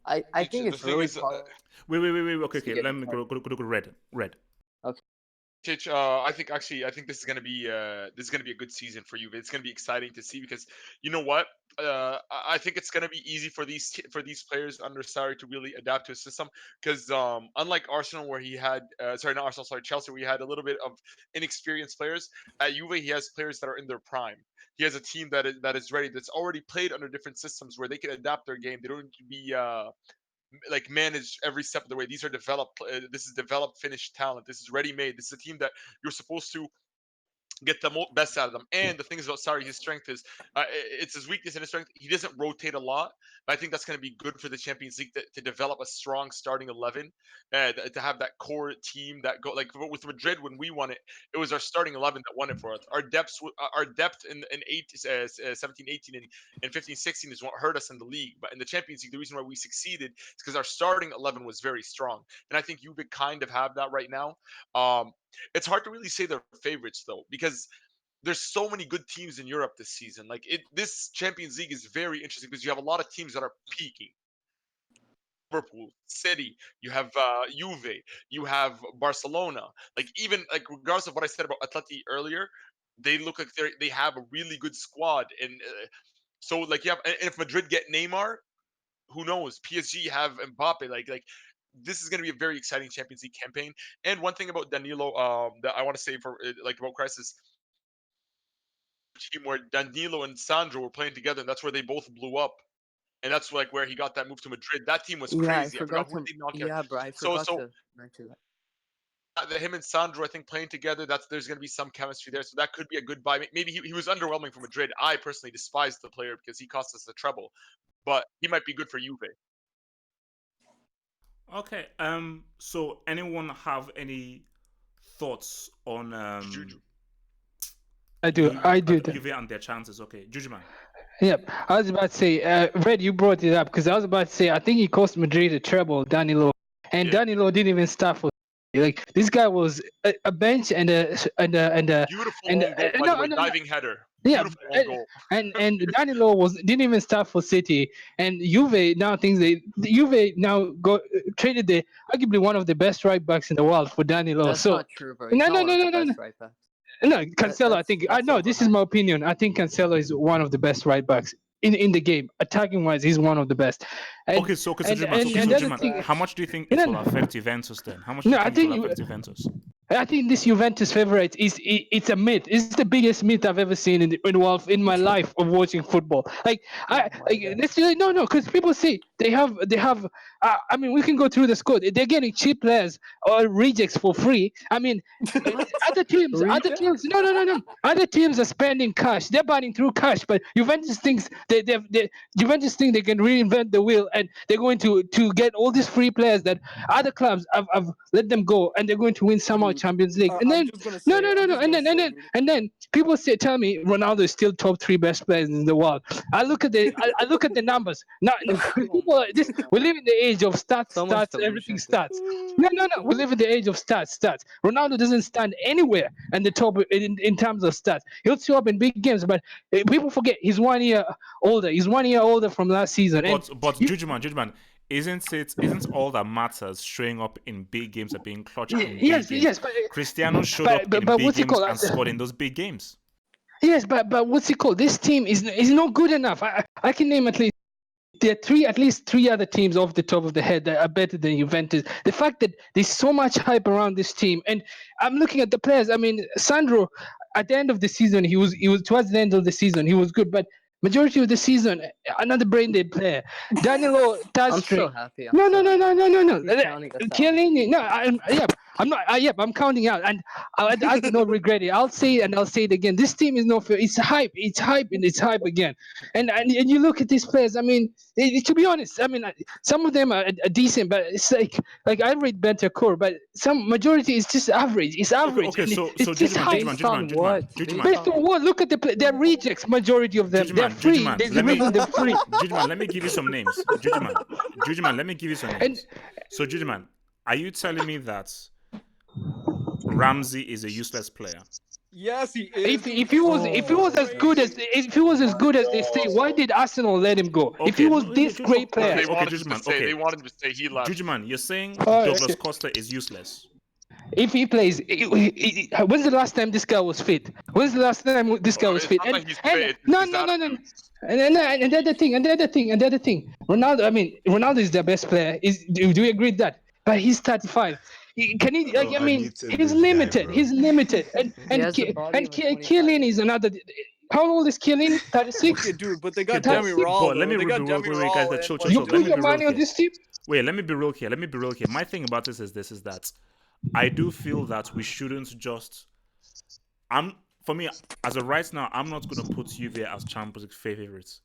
I think it's really possible. Wait. Okay. Let me go red. Okay. I think this is gonna be a good season for you. It's gonna be exciting to see because you know what? I think it's gonna be easy for these players under Sarri to really adapt to a system because unlike Arsenal where he had not Arsenal, sorry, Chelsea where he had a little bit of inexperienced players, at Juve he has players that are in their prime. He has a team that is ready, that's already played under different systems where they can adapt their game. They don't need to be like managed every step of the way. These are developed. This is developed, finished talent. This is ready made. This is a team that you're supposed to get the best out of them. And the thing is about Sarri, his strength is it's his weakness and his strength. He doesn't rotate a lot, but I think that's going to be good for the Champions League to develop a strong starting 11, to have that core team that go like with Madrid when we won it. It was our starting 11 that won it for us. Our depth in 17, 18, and 15, 16 is what hurt us in the league. But in the Champions League, the reason why we succeeded is because our starting 11 was very strong, and I think you would kind of have that right now. It's hard to really say they're favorites though, because there's so many good teams in Europe this season. This Champions League is very interesting because you have a lot of teams that are peaking. Liverpool, City, you have Juve, you have Barcelona. Like even like regardless of what I said about Atleti earlier, they look like they have a really good squad, and so like you have. And if Madrid get Neymar, who knows? PSG have Mbappe. Like this is going to be a very exciting Champions League campaign. And one thing about Danilo that I want to say for like about Crisis team where Danilo and Sandro were playing together, and that's where they both blew up. And that's like where he got that move to Madrid. That team was Yeah, crazy. I forgot who to. they knocked out. Yeah, bro, I So forgot to mention that. him and Sandro, I think playing together, there's going to be some chemistry there. So that could be a good buy. Maybe he was underwhelming for Madrid. I personally despise the player because he cost us the treble, but he might be good for Juve. Okay. So anyone have any thoughts on Juju. I do. Juve and their chances? Okay, Juju man. Yep. I was about to say, Red, you brought it up because I was about to say, I think he cost Madrid a treble, Danilo. And Yeah. Danilo didn't even start for. Like, this guy was a bench and a. Beautiful own goal, by the way, diving header. Yeah, Beautiful own goal. and Danilo didn't even start for City, and Juve now thinks Juve now traded arguably one of the best right backs in the world for Danilo. That's so not true, bro. He's not one of the best right backs. No, Cancelo. I think I know this is my opinion. I think Cancelo is one of the best right backs in the game. Attacking wise, he's one of the best. And, Okay, so how much do you think it will affect Juventus then? How much do you think it will affect Juventus? I think this Juventus favorite it's a myth. It's the biggest myth I've ever seen in my life of watching football. Because people say they have. I mean, we can go through the squad. They're getting cheap players or rejects for free. I mean, other teams. No. Other teams are spending cash. They're burning through cash, but Juventus thinks Juventus think they can reinvent the wheel, and they're going to get all these free players that other clubs have let them go, and they're going to win somehow Champions League. And then and then people tell me Ronaldo is still top 3 best players in the world. I look at the numbers. Now people we live in the age of stats, everything stats. No. We live in the age of stats. Ronaldo doesn't stand anywhere in the top in terms of stats. He'll show up in big games, but people forget he's 1 year older. He's 1 year older from last season. But Juju man, isn't all that matters showing up in big games and being clutch in big games? Yes, but Cristiano showed up in big games and scored in those big games. Yes, but what's it called? This team is not good enough. I can name at least three other teams off the top of the head that are better than Juventus. The fact that there's so much hype around this team, and I'm looking at the players. I mean, Sandro, at the end of the season, he was towards the end of the season, he was good, but majority of the season, another brain dead player. Danilo I'm so Tastri. happy. No. He's counting us out. Chiellini. No, I'm not. I'm counting out, and I do not regret it. I'll say it and I'll say it again. This team is no fair. It's hype. It's hype and it's hype again. And you look at these players. I mean, to be honest, I mean, some of them are decent, but it's like I rate Bentancur, but some majority is just average. It's average. Okay, and so it's just hype. Based on what? Based on what? Look at they're rejects. Majority of them. They're free. There's a reason they're free. Jujuman, let me give you some names. Jujuman, let me give you some names. So Jujuman, are you telling me that Ramsey is a useless player? Yes, he is. If he was as good as they say, why did Arsenal let him go? If he was this great player, They wanted him to Jujuman, stay. They wanted him to stay. He left. Jujuman, you're saying Oh, Douglas okay. Costa is useless. if he plays, when's the last time this guy was fit? When's the last time this guy was fit? It's not that he's fit, No. it's his attitude. And the other thing. Ronaldo. I mean, Ronaldo is their best player. Do you agree with that? But he's 35. Can he? Like, I mean, unmuted he's this guy, limited. bro. He's limited. And has the body of a 25. Chiellini is another. How old is Chiellini? 36. Okay, dude, but they got Okay, Demiral. But let me They be got real, wait, guys, Demiral. chill, and You let put me your be money real on here. this team? Wait, let me be real here. My thing about this is that I do feel that we shouldn't just. For me, as of right now, I'm not going to put Juve as Champions League favorites.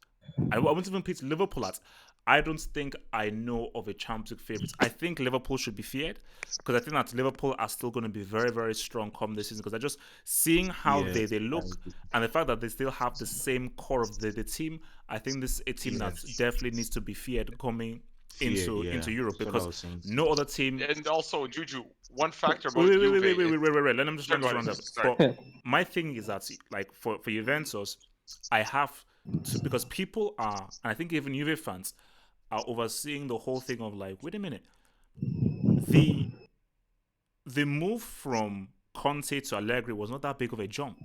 I won't even put Liverpool at. I don't think I know of a Champions League favourites. I think Liverpool should be feared because I think that Liverpool are still going to be very, very strong come this season because I just seeing how they look and the fact that they still have the same core of the team. I think this is a team that definitely needs to be feared coming into Europe because no other team. And also, Juju, one factor about Wait. Juve. Let me just round up. Sorry. But my thing is that, like, for Juventus, I have to, because people are, and I think even Juve fans are overseeing the whole thing of like, wait a minute, the move from Conte to Allegri was not that big of a jump.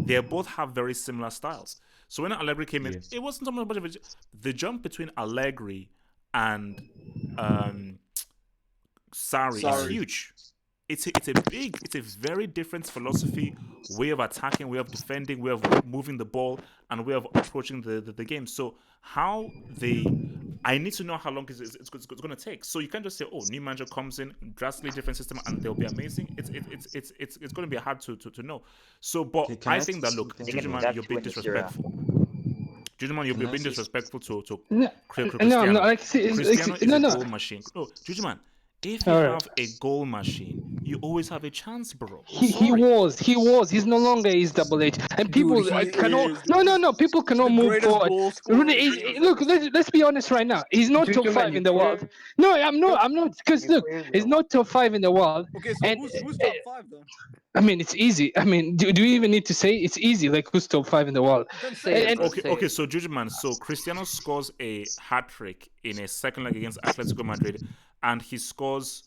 They both have very similar styles. So when Allegri came in, it wasn't so much of a the jump between Allegri and Sarri is huge. It's a very different philosophy, way of attacking, way of defending, way of moving the ball, and way of approaching the game. So I need to know how long it's going to take. So you can't just say, oh, new manager comes in, drastically different system, and they'll be amazing. It's going to be hard to know. So, but I think that, look, Jujuman, you're being disrespectful. Jujuman, you're being disrespectful to Cristiano. No, like, Cristiano is no. a goal machine. No, Jujuman, if you have a goal machine, you always have a chance, bro. He was. He's no longer his Double H, and people cannot. No. People cannot move forward. Look, let's be honest right now. He's not top 5 in the world. No, I'm not. Because look, he's not top 5 in the world. Okay, so who's top 5 then? I mean, it's easy. I mean, do you even need to say it's easy? Like, who's top 5 in the world? Okay. So Jujuman, so Cristiano scores a hat trick in a second leg against Atletico Madrid, and he scores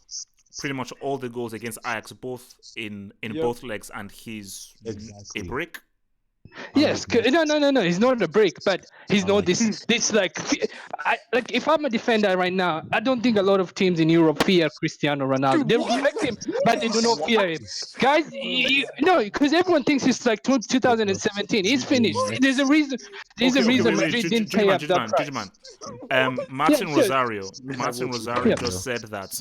pretty much all the goals against Ajax, both in both legs, and he's a brick. Yes, no. He's not a break, but he's not this like. If I'm a defender right now, I don't think a lot of teams in Europe fear Cristiano Ronaldo. They respect him, but they do not fear him. Guys, because everyone thinks it's like 2017. He's finished. There's a reason. Madrid didn't pay up that price. Martin Rosario just said that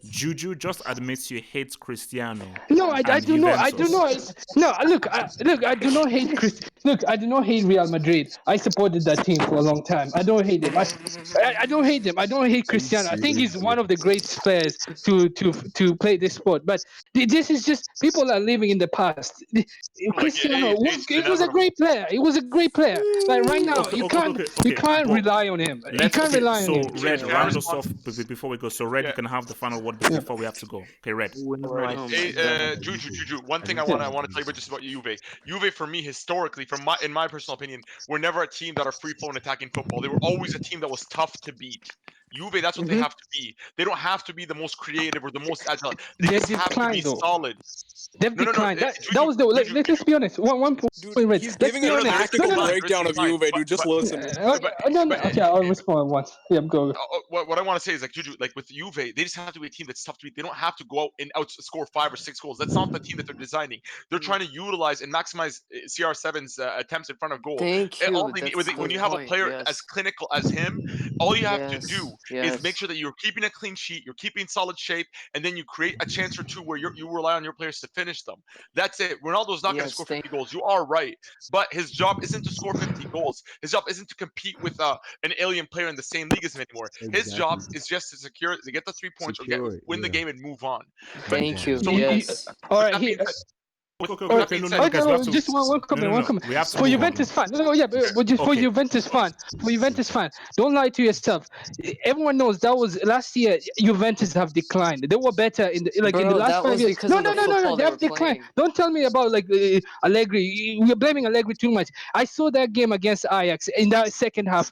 Juju just admits you hate Cristiano. No, I do not. I do not. No, look, I do not hate Cristiano. Look, I do not hate Real Madrid. I supported that team for a long time. I don't hate them. I don't hate them. I don't hate Cristiano. I think he's one of the greatest players to play this sport. But this is just people are living in the past. Cristiano, he was a great player. He was a great player. But right now, you can't rely on him. You can't rely on him. So, Red, round us off before we go. So, Red, you can have the final word before we have to go. Okay, Red. Juju. One thing I want to tell you just about Juve. Juve, for me, historically, in my personal opinion, were never a team that are free flowing attacking football. They were always a team that was tough to beat. Juve, that's what they have to be. They don't have to be the most creative or the most agile. They They've just have to be declined though. solid. They've No, declined. That Juju, was the. Let's be honest. One point, Dude, Red. he's Let's giving be a honest. tactical No. breakdown of Juve, dude. Just listen. Okay, I'll respond once. Yeah, go. What I want to say is like Juju, like with Juve, they just have to be a team that's tough to beat. They don't have to go out and outscore 5 or 6 goals. That's not the team that they're designing. They're trying to utilize and maximize CR7's attempts in front of goal. Thank And all you. they need, That's when the you have a point. player Yes. as clinical as him, all you have to do Yes. is make sure that you're keeping a clean sheet, you're keeping solid shape, and then you create a chance or two where you rely on your players to finish them. That's it. Ronaldo's not going to Yes, score thank- 50 goals. You are right, but his job isn't to score 50 goals. His job isn't to compete with an alien player in the same league as him anymore. His job Exactly. is just to get the 3 points or Secure it. win the Yeah. game and move on. But Thank you. so Yes. All with right, that being said, Okay, no, guys, we have to. just one comment. One comment. We have to For move Juventus on. fan, but just for Okay. Juventus fan, don't lie to yourself. Everyone knows that was last year. Juventus have declined. They were better in the Bro, last that 5 was years. because No, of the no. football They they were have declined. playing. Don't tell me about like Allegri. We're blaming Allegri too much. I saw that game against Ajax in that second half.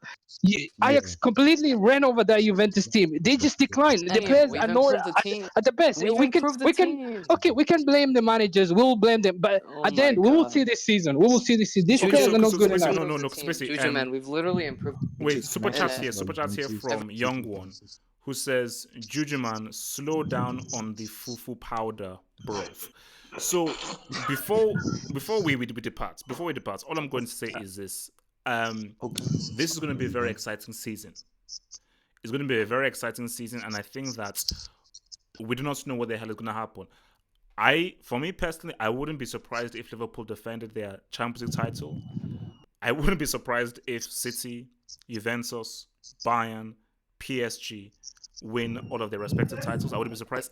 Ajax completely ran over that Juventus team. They just declined. The players We've are not improved the team. at the best. We've improved the team. Okay, we can blame the managers. We'll blame them, but Oh at the my end, we will God. see this season. We will see this season. These Okay, players so are not good Spacey, enough. no, Spacey, Spacey, man, we've literally improved. wait, super Next chats up, here. Super chats here from Young One, who says, "Juju man, slow down on the fufu powder, bro." So before we depart, all I'm going to say is this: this is going to be a very exciting season. It's going to be a very exciting season, and I think that we do not know what the hell is going to happen. For me personally, I wouldn't be surprised if Liverpool defended their Champions League title. I wouldn't be surprised if City, Juventus, Bayern, PSG win all of their respective titles. I wouldn't be surprised.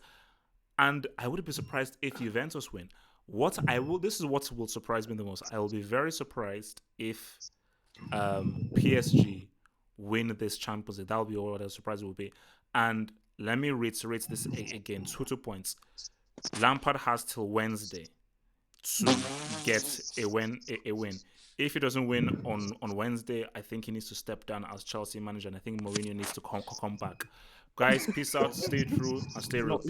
And I wouldn't be surprised if Juventus win. This is what will surprise me the most. I will be very surprised if PSG win this Champions League. That will be all the surprise will be. And let me reiterate this again. 2 points. Lampard has till Wednesday to get a win. If he doesn't win on Wednesday, I think he needs to step down as Chelsea manager, and I think Mourinho needs to come back. Guys, peace out, stay true, and stay real.